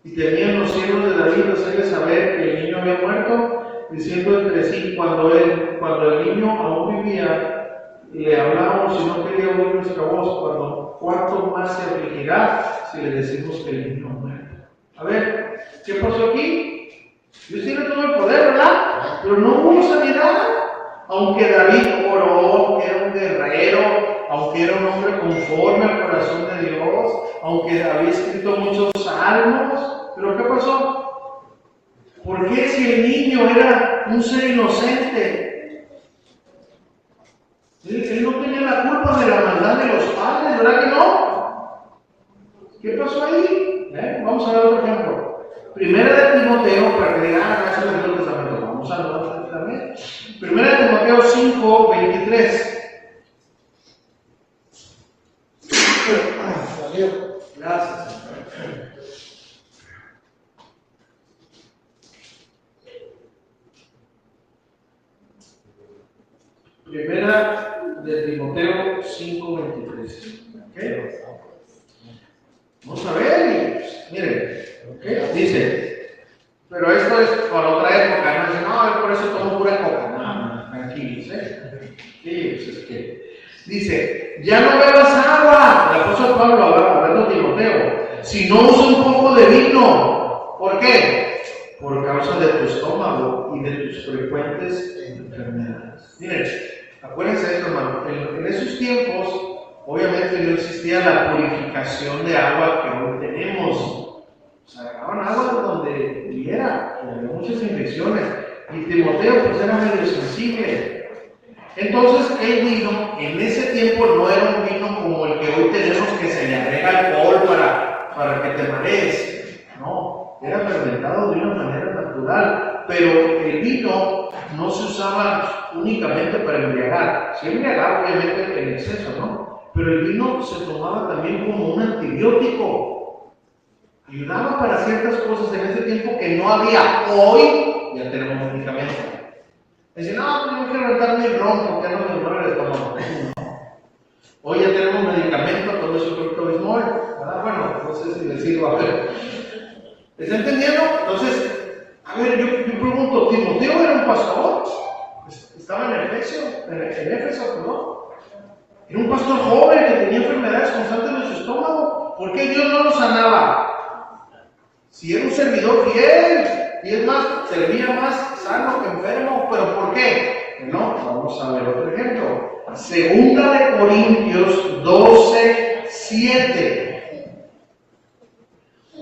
Y temían los siervos de David hacerle saber que el niño había muerto, diciendo entre sí, cuando el niño aún vivía, le hablábamos y no quería oír nuestra voz, cuánto más se afligirá si le decimos que el niño ha muerto. A ver, ¿qué pasó aquí? Dios tiene todo el poder, ¿verdad? Pero no hubo sanidad. Aunque David oró, aunque era un guerrero, aunque era un hombre conforme al corazón de Dios, aunque había escrito muchos salmos, pero ¿qué pasó? ¿Por qué si el niño era un ser inocente? Él no tenía la culpa de la maldad de los padres, ¿verdad que no? ¿Qué pasó ahí? Vamos a ver otro ejemplo. Primera de Timoteo, para que digan, gracias al Nuevo Testamento, vamos a ver también. Primera de Timoteo 5, 23. Gracias. Primera de Timoteo 5:23. ¿Okay? Vamos a ver, y, pues, miren, ¿okay? Dice, pero esto es para otra época, no dice, no, por eso tomo pura coca. No, tranquilos, Sí, pues es que dice, ya no bebas agua, el apóstol Pablo hablando de Timoteo, sino usa un poco de vino. ¿Por qué? Por causa de tu estómago y de tus frecuentes enfermedades. Miren, acuérdense de esto, hermano, en esos tiempos, obviamente no existía la purificación de agua que hoy tenemos. O sea, agarraban agua donde hubiera, había muchas infecciones. Y Timoteo pues era medio sensible. Entonces el vino en ese tiempo no era un vino como el que hoy tenemos, que se le agrega alcohol para que te marees. No, era fermentado de una manera natural. Pero el vino no se usaba únicamente para embriagar. Se embriagaba obviamente en exceso, ¿no? Pero el vino se tomaba también como un antibiótico. Ayudaba para ciertas cosas en ese tiempo que no había. Hoy ya tenemos medicamentos. Dicen, no, pues yo quiero rentar mi ron porque no me duele el estómago. Hoy ya tenemos medicamentos, todo eso Pepto-Bismol. Bueno, no sé si les sirvo a ver. ¿Está entendiendo? Entonces, a ver, yo pregunto, ¿Timoteo era un pastor? Estaba en Éfeso, perdón. Era un pastor joven que tenía enfermedades constantes en su estómago. ¿Por qué Dios no lo sanaba? Si era un servidor fiel, y es más, servía más sano que enfermo. ¿Pero por qué? No, vamos a ver otro ejemplo. Segunda de Corintios 12:7.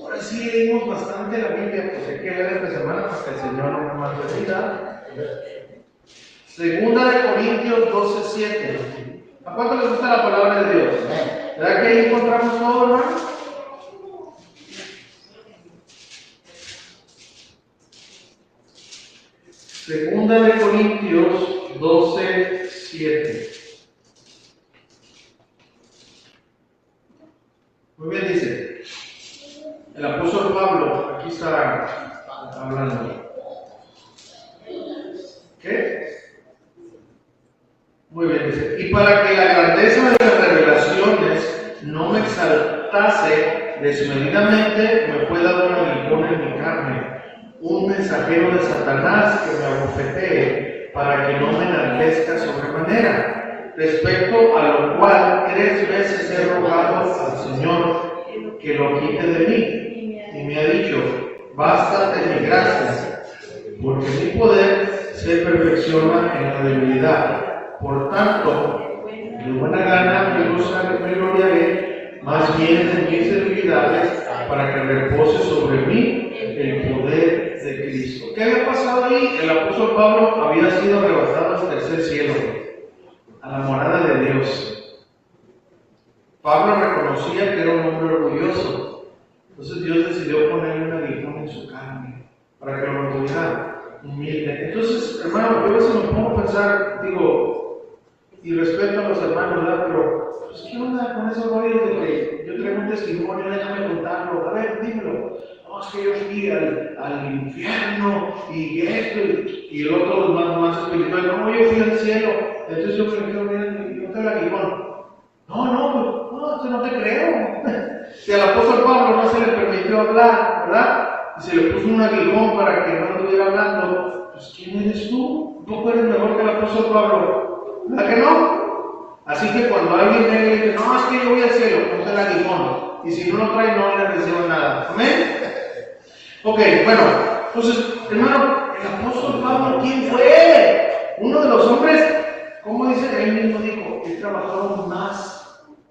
Ahora sí leímos bastante la Biblia, pues hay que leer esta semana para que el Señor nos más bendiga. Segunda de Corintios 12:7. ¿A cuánto les gusta la palabra de Dios? ¿Verdad que ahí encontramos todo, hermano? Segunda de Corintios 12:7. Muy bien, dice el apóstol Pablo, aquí está hablando. ¿Qué? Muy bien, dice, y para que la grandeza de las revelaciones no me exaltase desmedidamente, me fue dado un aguijón en mi carne, un mensajero de Satanás que me abofetee, para que no me enaltezca sobremanera, respecto a lo cual 3 veces he rogado al Señor que lo quite de mí, y me ha dicho, bástate mi gracia, porque mi poder se perfecciona en la debilidad. Por tanto, de buena gana me gloriaré más bien de mis debilidades, para que repose sobre mí el poder de Cristo. ¿Qué había pasado ahí? El apóstol Pablo había sido arrebatado al tercer cielo, a la morada de Dios. Pablo reconocía que era un hombre orgulloso. Entonces Dios decidió ponerle un aguijón en su carne para que lo mantuviera humilde. Entonces, hermano, yo a veces me pongo a pensar, digo, y respeto a los hermanos, ¿verdad? Pero, pues, ¿qué onda con esos rollos de que yo traigo un testimonio, déjame contarlo? A ver, dímelo. No, es que yo fui al infierno y esto, y el otro más espiritual. No, yo fui al cielo. Entonces yo me quedo mirando y yo te la aguijón. No te creo. Si al apóstol Pablo no se le permitió hablar, ¿verdad? Y se le puso un aguijón para que no estuviera hablando, pues ¿quién eres tú? ¿Tú eres mejor que el apóstol Pablo? ¿Verdad que no? Así que cuando alguien venga y dice, no, es que yo voy al cielo, ponte el aguijón. Y si no lo trae, no le recibo nada. ¿Amén? Ok, bueno, entonces, hermano, el apóstol Pablo, ¿quién fue? Uno de los hombres, ¿cómo dice? Él mismo dijo, he trabajado más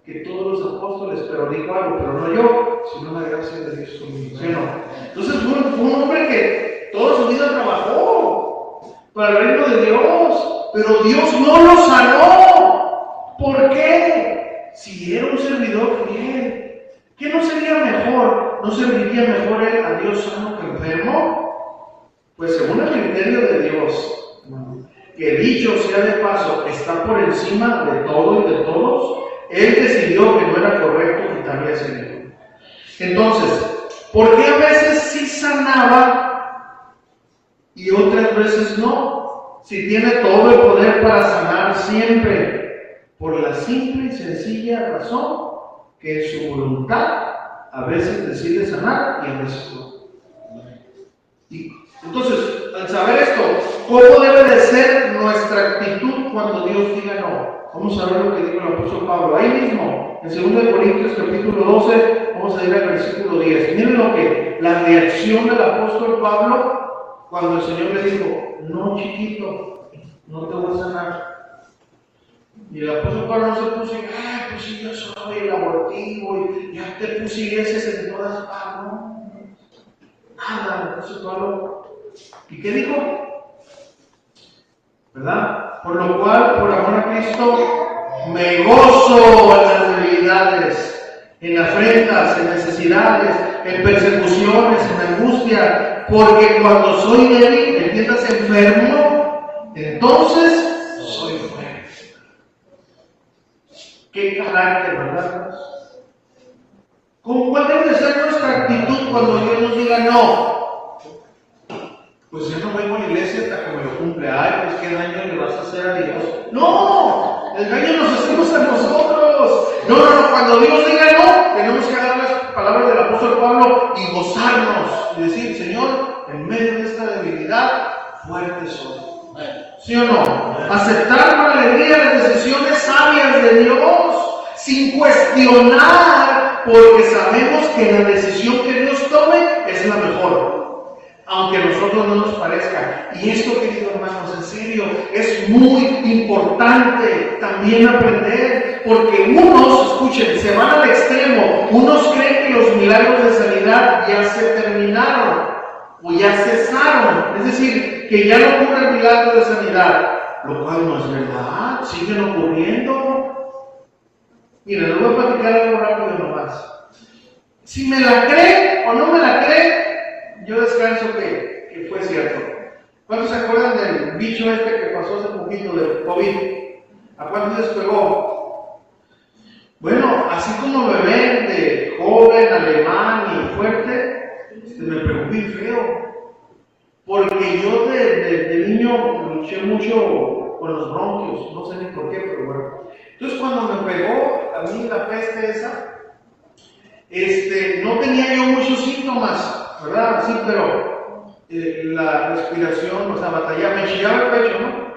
que todos los apóstoles, pero dijo algo, pero no yo, sino la gracia de Dios conmigo. ¿Sí o no? Entonces fue un hombre que toda su vida trabajó para el reino de Dios, pero Dios no lo sanó. ¿Por qué? Si era un servidor fiel, ¿qué no sería mejor? ¿No serviría mejor él a Dios sano que enfermo? Pues según el criterio de Dios, que dicho sea de paso, está por encima de todo y de todos, él decidió que no era correcto quitarle ese hijo. Entonces, ¿por qué a veces sí sanaba y otras veces no? si tiene todo el poder para sanar siempre, por la simple y sencilla razón que en su voluntad a veces decide sanar y a veces no. Y entonces, al saber esto, ¿cómo debe de ser nuestra actitud cuando Dios diga no? Vamos a ver lo que dijo el apóstol Pablo. Ahí mismo, en 2 Corintios capítulo 12, vamos a ir al versículo 10. Miren lo que, la reacción del apóstol Pablo cuando el Señor le dijo, no chiquito, no te voy a sanar. Y el apóstol Pablo no se puso, ay, pues si yo soy el abortivo y ya te pusieses en todas partes. No, nada, el apóstol Pablo. ¿Y qué dijo? ¿Verdad? Por lo cual, por amor a Cristo, me gozo en las debilidades, en afrentas, en necesidades, en persecuciones, en angustia, porque cuando soy débil, entiendas, enfermo, entonces soy fuerte. ¿Qué carácter, verdad? ¿Con cuál debe ser nuestra actitud cuando Dios nos diga no? Pues yo no voy a la iglesia hasta que me lo cumple. Ay, pues qué daño le vas a hacer a Dios. ¡No! El daño nos hacemos a nosotros. No, cuando Dios diga no, tenemos que agarrar las palabras del apóstol Pablo y gozarnos y decir, Señor, en medio de esta debilidad, fuerte soy. ¿Sí o no? Aceptar con alegría las decisiones sabias de Dios, sin cuestionar, porque sabemos que la decisión que Dios tome es la mejor, aunque a nosotros no nos parezca. Y esto, queridos hermanos, en serio, es muy importante también aprender, porque unos, escuchen, se van al extremo, unos creen que los milagros de sanidad ya se terminaron, o ya cesaron, es decir, que ya no ocurre el milagro de sanidad, lo cual no es verdad, siguen ocurriendo. Mira, les voy a platicar algo rápido nomás. Si me la cree o no me la cree, yo descanso que fue cierto. ¿Cuántos se acuerdan del bicho este que pasó hace poquito, del COVID? ¿A cuántos les pegó? Bueno, así como me ven de joven, alemán y fuerte, me pegó bien feo. Porque yo de niño luché mucho con los bronquios, no sé ni por qué, pero bueno. Entonces cuando me pegó a mí la peste esa, no tenía yo muchos síntomas, ¿verdad? Sí, pero la respiración, o sea, batallaba, me chillaba el pecho, ¿no?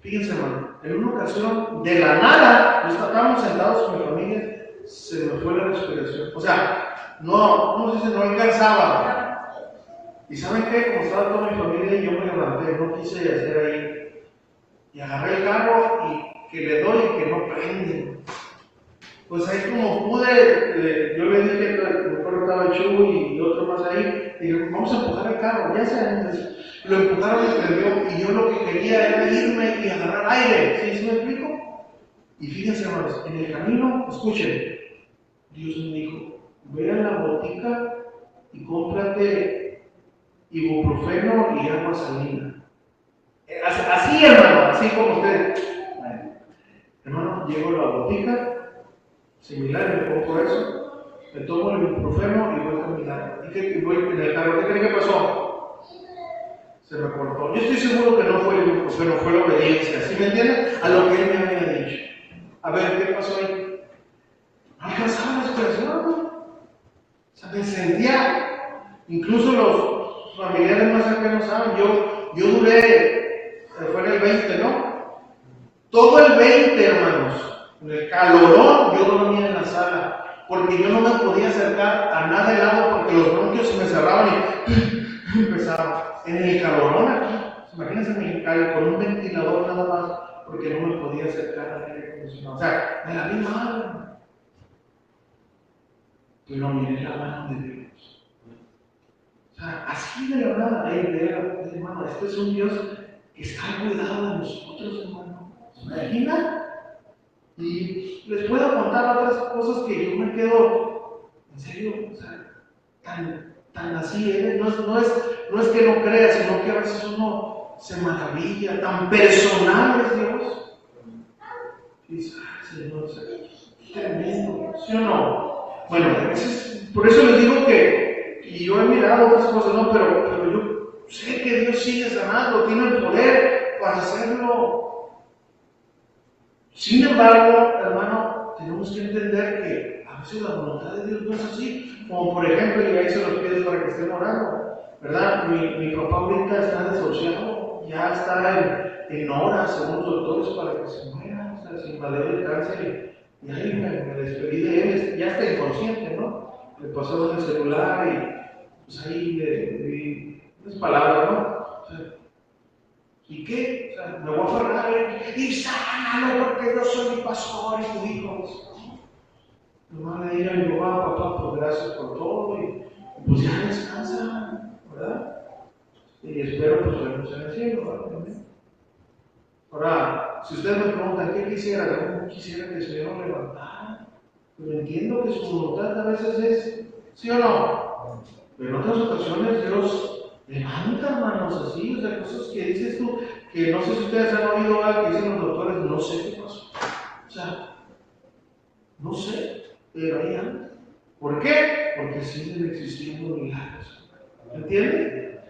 Fíjense, hermano, en una ocasión, de la nada, estábamos sentados con mi familia, se me fue la respiración. O sea, no alcanzaba. ¿Y saben qué? Como estaba toda mi familia, yo me levanté, no quise hacer ahí. Y agarré el carro y que le doy y que no prende. Pues ahí como pude, yo le dije, me acuerdo que estaba Chuy y otro más ahí, y dije, vamos a empujar el carro, ya saben, lo empujaron y prendió, y yo lo que quería era irme y agarrar aire, ¿sí me explico? Y fíjense, hermanos, en el camino, escuchen, Dios me dijo, ve a la botica y cómprate ibuprofeno y agua salina. Así, hermano, así como usted. Hermano, llego a la botica, similar, me compro eso, me tomo el ibuprofeno y voy a caminar. Y voy en el carro, ¿qué creen que pasó? Se me cortó. Yo estoy seguro que no fue el ibuprofeno, fue la obediencia. ¿Sí me entienden? A lo que él me había dicho. A ver, ¿qué pasó ahí? No alcanzaba la respiración. O sea, me sentía, incluso los familiares más cercanos saben, yo duré, fue en el 20, ¿no? Todo el 20, hermanos, en el calorón, yo dormía en la sala, porque yo no me podía acercar a nada helado porque los bronquios se me cerraban y empezaba. En el calorón aquí, imagínense en el calor, con un ventilador nada más, porque no me podía acercar al aire acondicionado. O sea, me la vi mal. Pero miré la mano de Dios. O sea, así de la nada, hermano, este es un Dios que está al cuidado de nosotros, hermano. ¿Se imagina? Y les puedo contar otras cosas que yo me quedo, en serio, o sea, tan así, no es que no crea, sino que a veces uno se maravilla, tan personal es Dios. Y dice, ay, Señor, qué tremendo, ¿sí o no? Bueno, por eso les digo que, y yo he mirado otras cosas, no, pero yo sé que Dios sigue sanando, tiene el poder para hacerlo. Sin embargo, hermano, tenemos que entender que a veces la voluntad de Dios no es así. Como por ejemplo, y ahí se los pido para que estén orando, ¿verdad? Mi papá ahorita está desahuciado, ya está en horas, según los doctores, para que se muera, o sea, se invadió el cáncer. Y ahí me despedí de él, ya está inconsciente, ¿no? Le pasó en el celular y pues ahí le di unas palabras, ¿no? O sea, ¿y qué? O sea, me voy a aferrar y sánalo porque yo soy mi pastor y tu hijo. Nomás le diga a mi papá, pues gracias por todo y pues ya descansa, ¿verdad? Y espero pues vernos en el cielo, ¿verdad? Ahora, si ustedes me preguntan qué quisiera, yo quisiera que el Señor nos levantara. Pero entiendo que su voluntad a veces es, ¿sí o no? Pero en otras ocasiones Dios levanta, hermanos, así, o sea, cosas que dices tú, que no sé si ustedes han oído algo que dicen los doctores, no sé qué pasó. O sea, no sé, pero ahí anda. ¿Por qué? Porque siguen existiendo milagros. ¿Entienden?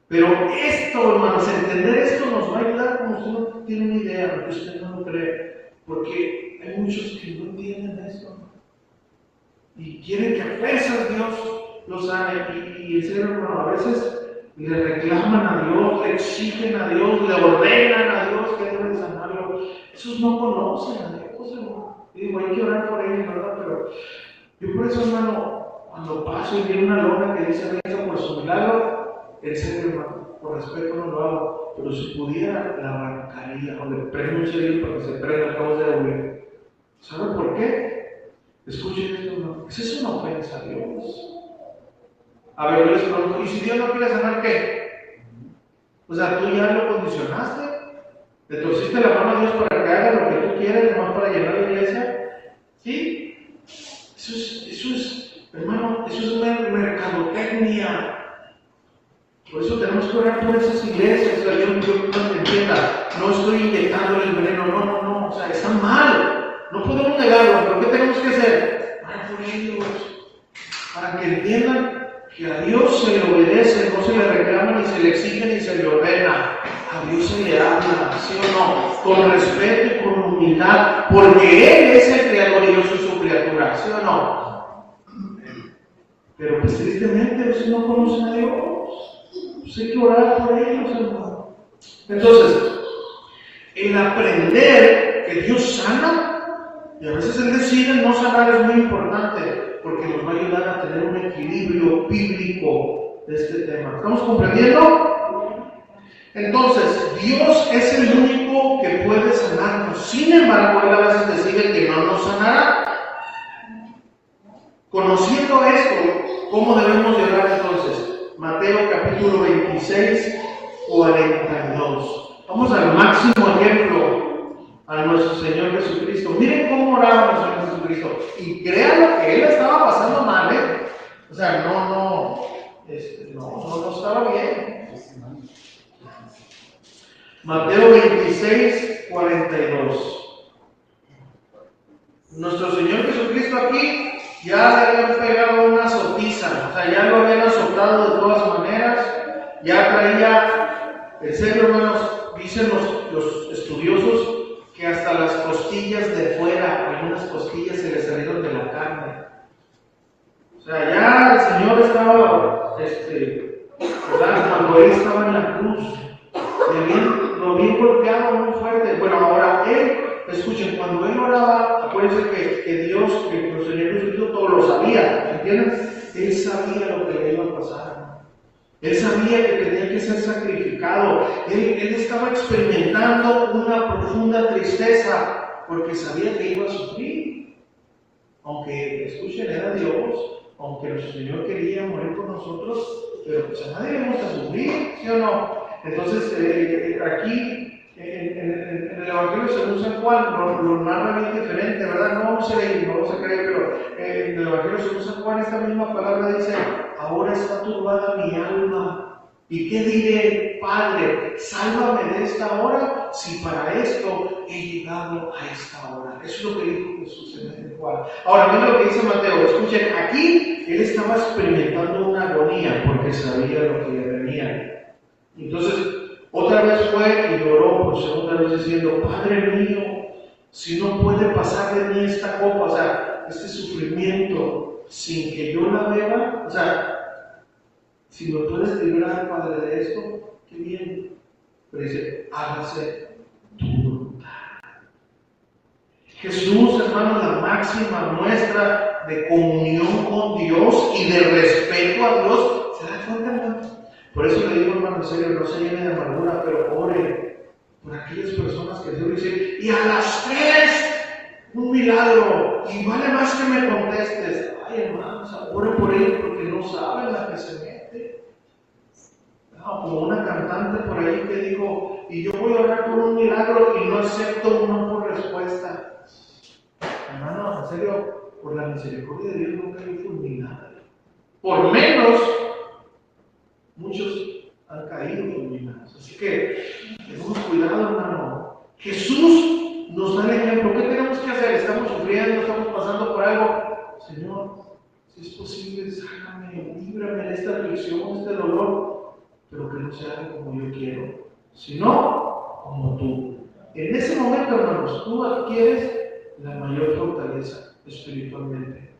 Pero esto, hermanos, entender esto nos va a ayudar como usted no tiene una idea, porque usted no lo cree. Porque hay muchos que no entienden esto. Y quieren que a fuerzas Dios los sane. Y en serio, hermano, a veces le reclaman a Dios, le exigen a Dios, le ordenan a Dios que deben sanarlo. Esos no conocen a Dios, hermano. Y digo, hay que orar por ellos, ¿verdad? Pero yo por eso, hermano, cuando paso y viene una lona que dice venga por su milagro, en serio, hermano, por respeto no lo hago, pero si pudiera, la arrancaría o le prendo un cerillo para que se prenda, acabo de oír. ¿Saben por qué? Escuchen esto, hermano. Esa es una ofensa a Dios. A ver, yo les pregunto, ¿y si Dios no quiere sanar qué? O sea, tú ya lo condicionaste, le torciste la mano a Dios para que haga lo que tú quieres, nomás para llenar la iglesia. ¿Sí? Eso es, hermano, eso es mercadotecnia. Por eso tenemos que orar por esas iglesias. O sea, yo no te entienda, no estoy inyectando el veneno, no, o sea, está mal. No podemos negarlo, pero ¿qué tenemos que hacer? Orar por ellos, para que entiendan que a Dios se le obedece, no se le reclama, ni se le exige, ni se le ordena. A Dios se le habla, ¿sí o no? Con respeto y con humildad, porque Él es el creador y yo soy su criatura, ¿sí o no? Pero pues tristemente, ustedes no conocen a Dios. Pues hay que orar por ellos, hermano. Entonces, el aprender que Dios sana, y a veces el decide no sanar es muy importante, porque nos va a ayudar a tener un equilibrio bíblico de este tema. ¿Estamos comprendiendo? Entonces, Dios es el único que puede sanarnos. Sin embargo, Él a veces decide que no nos sanará. Conociendo esto, ¿cómo debemos de orar entonces? Mateo capítulo 26, 42. Vamos al máximo ejemplo a nuestro Señor Jesucristo. Miren cómo oraba nuestro Señor Jesucristo. Y créanlo que Él estaba pasando mal, ¿eh? O sea, no estaba bien. Mateo 26, 42. Nuestro Señor Jesucristo aquí ya le habían pegado una azotiza, o sea, ya lo habían azotado de todas maneras, ya traía, en serio, hermanos, dicen los estudiosos que hasta las costillas de fuera, algunas costillas se le salieron de la carne. O sea, ya el Señor estaba, ¿verdad? Cuando Él estaba en la cruz, lo bien golpeado, muy fuerte. Bueno, ahora Él, escuchen, cuando Él oraba, acuérdense que Dios, que el Señor Jesucristo todo lo sabía, ¿entienden? Él sabía lo que le iba a pasar. Él sabía que tenía que ser sacrificado. Él estaba experimentando una profunda tristeza porque sabía que iba a sufrir. Aunque, escuchen, era Dios, aunque nuestro Señor quería morir por nosotros, pero pues a nadie le gusta sufrir, ¿sí o no? Entonces, aquí en el Evangelio según San Juan lo narra bien diferente, ¿verdad? No vamos a leer, no vamos a creer, pero en el Evangelio según San Juan esta misma palabra dice: ahora está turbada mi alma. ¿Y qué diré, Padre? Sálvame de esta hora, si para esto he llegado a esta hora. Eso es lo que dijo Jesús en Juan. Ahora, miren lo que dice Mateo. Escuchen, aquí él estaba experimentando una agonía porque sabía lo que le venía. Entonces, otra vez fue y lloró por segunda vez diciendo, Padre mío, si no puede pasar de mí esta copa, o sea, este sufrimiento, sin que yo la beba, o sea, si me puedes librar, Padre, de esto, qué bien. Pero dice, hágase tu voluntad. Jesús, hermanos, la máxima muestra de comunión con Dios y de respeto a Dios, ¿se da cuenta, hermano? Por eso le digo, hermano, en serio, no se llene de amargura, pero ore por aquellas personas que Dios dice, y a las 3, un milagro, y vale más que me contestes. Ay, hermanos, ore por ellos porque no saben la que se mete. No, como una cantante por ahí que dijo, y yo voy a orar por un milagro y no acepto una por respuesta. Hermano, en serio, por la misericordia de Dios nunca hay fulminada. Por menos, muchos han caído fulminados. Así que, tenemos cuidado, hermano. Jesús nos da el ejemplo. ¿Qué tenemos que hacer? Estamos sufriendo, estamos pasando por algo. Señor, si es posible, sácame, líbrame de esta aflicción, de este dolor, pero que no se haga como yo quiero, sino como tú. En ese momento, hermanos, tú adquieres la mayor fortaleza espiritualmente,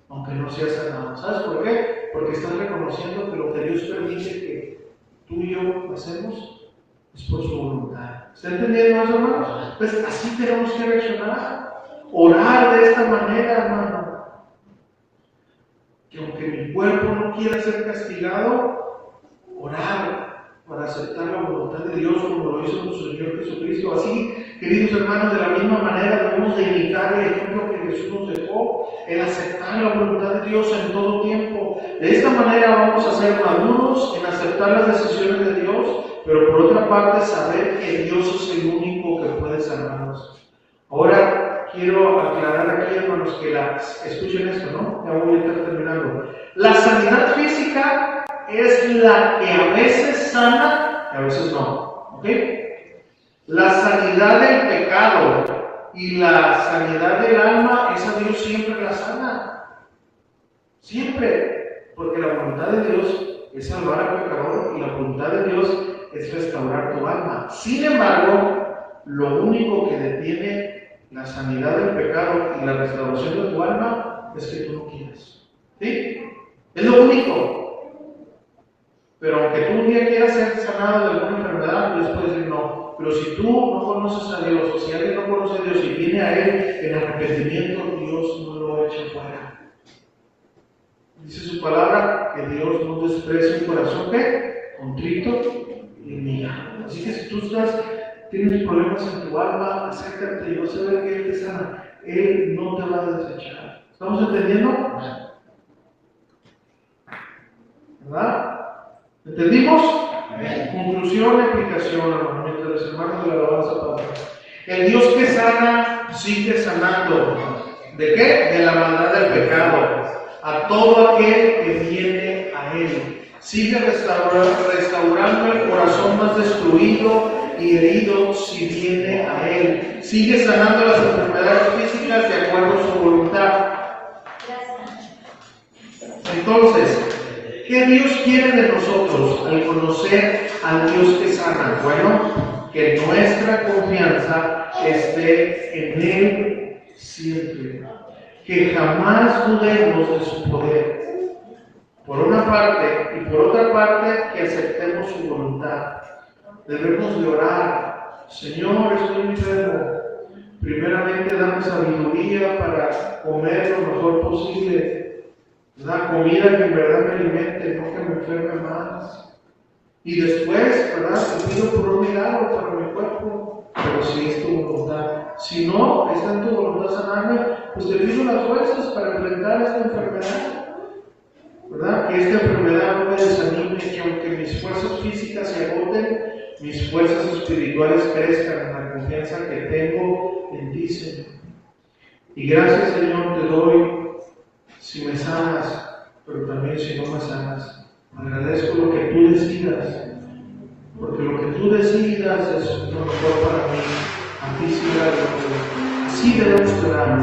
aunque no seas sanado. ¿Sabes por qué? Porque estás reconociendo que lo que Dios permite que tú y yo hacemos es por su voluntad. ¿Está entendiendo eso, hermanos? Pues así tenemos que reaccionar, orar de esta manera, hermano. Que aunque mi cuerpo no quiera ser castigado, orar para aceptar la voluntad de Dios como lo hizo nuestro Señor Jesucristo. Así, queridos hermanos, de la misma manera debemos de imitar el ejemplo que Jesús nos dejó, el aceptar la voluntad de Dios en todo tiempo. De esta manera vamos a ser maduros en aceptar las decisiones de Dios, pero por otra parte saber que Dios es el único que puede sanarnos. Ahora quiero aclarar aquí, hermanos, que escuchen esto, ¿no? Ya voy a estar terminando. La sanidad física es la que a veces sana y a veces no. ¿Ok? La sanidad del pecado y la sanidad del alma, esa Dios siempre la sana. Siempre. Porque la voluntad de Dios es salvar al pecador y la voluntad de Dios es restaurar tu alma. Sin embargo, lo único que detiene la sanidad del pecado y la restauración de tu alma es que tú no quieres. ¿Sí? Es lo único. Pero aunque tú un día quieras ser sanado de alguna enfermedad, Dios puede decir no. Pero si tú no conoces a Dios, o si alguien no conoce a Dios y viene a Él en arrepentimiento, Dios no lo echa fuera. Dice su palabra que Dios no desprecia un corazón que contrito y humillado. Así que si tú tienes problemas en tu alma, acércate y vas a ver que Él te sana. Él no te va a desechar. ¿Estamos entendiendo? ¿Verdad? ¿Entendimos? Conclusión y aplicación, hermano, mientras los hermanos de la alabanza padre. El Dios que sana sigue sanando. ¿De qué? De la maldad del pecado. A todo aquel que viene a Él. Sigue restaurando el corazón más destruido y herido si viene a Él. Sigue sanando las enfermedades físicas de acuerdo a su voluntad. Entonces, ¿qué Dios quiere de nosotros al conocer al Dios que sana? Bueno, que nuestra confianza esté en Él siempre. Que jamás dudemos de su poder. Por una parte, y por otra parte, que aceptemos su voluntad. Debemos de orar. Señor, estoy enfermo. Primeramente, dame sabiduría para comer lo mejor posible. Da comida que en verdad me alimente, no que me enferme más. Y después, ¿verdad? Te pido por un milagro para mi cuerpo, pero si es tu voluntad. Si no, está en tu voluntad sanarme, pues te pido las fuerzas para enfrentar esta enfermedad. ¿Verdad? Que esta enfermedad no me desanime, que aunque mis fuerzas físicas se agoten, mis fuerzas espirituales crezcan en la confianza que tengo en ti, Señor. Y gracias, Señor, te doy si me sanas, pero también si no me sanas. Agradezco lo que tú decidas, porque lo que tú decidas es lo mejor para mí. A ti sí, así debemos orar.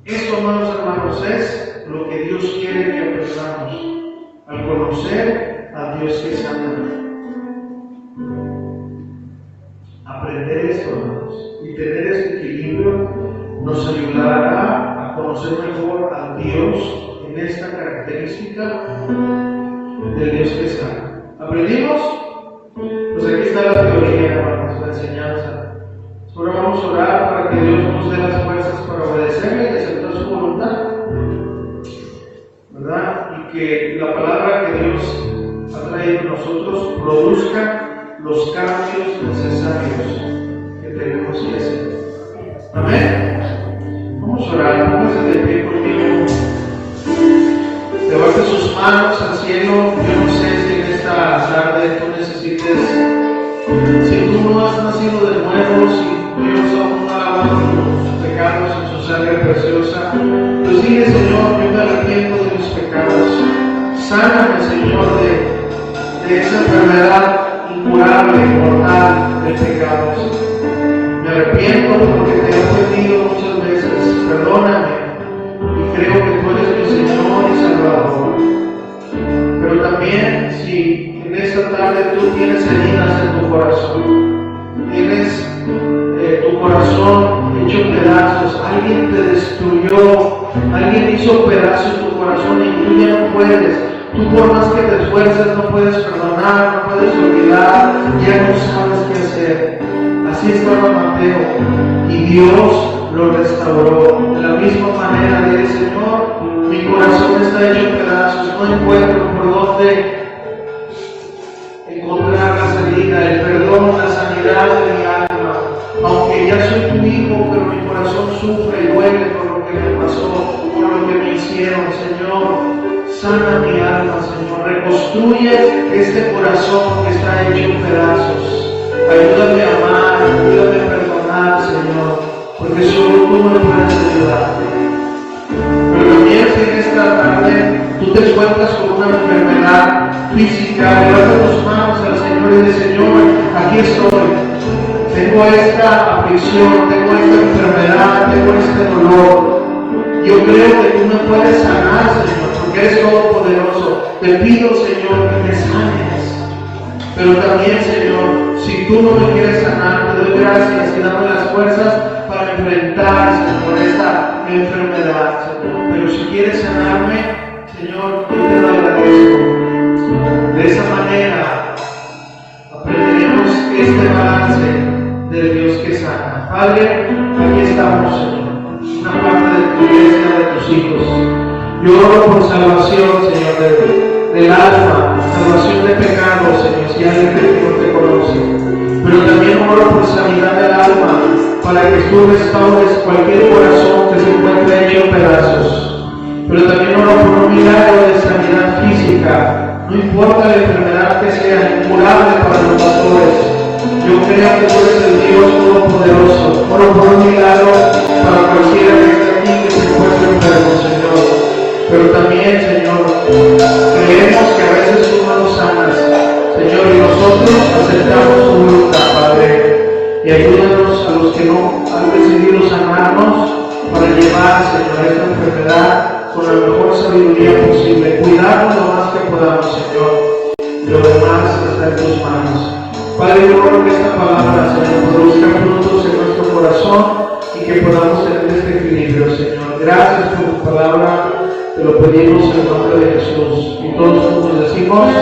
Esto, hermanos, es lo que Dios quiere que aprendamos. Al conocer al Dios que sana. Aprender esto, hermanos, y tener este equilibrio nos ayudará a conocer mejor a Dios en esta característica del Dios que sana. ¿Aprendimos? Pues aquí está la teoría, hermanos, la enseñanza. Ahora vamos a orar para que Dios nos dé las fuerzas para obedecerle y aceptar su voluntad, ¿verdad? Y que la palabra que Dios ha traído a nosotros produzca los cambios necesarios que tenemos que hacer. Amén. Vamos a orar. Póngase de pie conmigo. Levante sus manos al cielo. Yo no sé si en esta tarde tú necesites, si tú no has nacido de nuevo, si Dios aún no ha lavado tus pecados en su sangre preciosa, pues dile: Señor, yo me arrepiento de mis pecados. Sáname, Señor, de esa enfermedad incurable, mortal del pecado. Me arrepiento porque te he ofendido muchas veces. Perdóname. Y creo que tú eres mi Señor y Salvador. Pero también, si en esta tarde tú tienes heridas en tu corazón, tienes tu corazón hecho pedazos, alguien te destruyó, alguien hizo pedazos tu corazón y tú ya no puedes. Tú por más que te esfuerces no puedes perdonar, no puedes olvidar, ya no sabes qué hacer. Así estaba Mateo y Dios lo restauró. De la misma manera dile: Señor, mi corazón está hecho pedazos, no encuentro por dónde encontrar la salida, el perdón, la sanidad de mi alma. Aunque ya soy tu hijo, pero mi corazón sufre y duele por lo que me pasó, por lo que me hicieron. Señor, sana mi alma, Señor. Reconstruye este corazón que está hecho en pedazos. Ayúdame a amar, ayúdame a perdonar, Señor, porque solo tú me puedes ayudar. Pero también si en esta tarde tú te encuentras con una enfermedad física, levanta tus manos al Señor y dice: Señor, aquí estoy. Tengo esta aflicción, tengo esta enfermedad, tengo este dolor. Yo creo que tú me puedes sanar, Señor, porque eres todopoderoso. Te pido, Señor, que me sanes. Pero también, Señor, si tú no me quieres sanar, te doy gracias y dame las fuerzas para enfrentar, Señor, esta enfermedad, Señor. Pero si quieres sanarme, Señor, yo te lo agradezco. De esa manera aprenderemos este balance del Dios que sana. Padre, aquí estamos, Señor, una parte de tu iglesia, de tus hijos. Yo oro por salvación, Señor, del alma, salvación de pecados, Señor, si alguien que no te conoce. Pero también oro por sanidad del alma, para que tú restaures cualquier corazón que se encuentre hecho en pedazos. Pero también oro por un milagro de sanidad física, no importa la enfermedad que sea, incurable para los pastores. Yo creo que tú eres el Dios todopoderoso. Oro por un milagro para cualquiera que esté aquí, que se encuentre enfermo, Señor. Pero también, Señor, creemos que a veces tú no nos sanas, Señor, y nosotros aceptamos tu voluntad, Padre. Y ayúdanos a los que no han decidido sanarnos para llevar, Señor, esta enfermedad con la mejor sabiduría posible. Cuidarnos lo más que podamos, Señor. Y lo demás está en tus manos. Padre, yo oro que esta palabra, Señor, produzca frutos en nuestro corazón y que podamos tener este equilibrio, Señor. Gracias por tu palabra. Te lo pedimos en el nombre de Jesús. Y todos juntos decimos: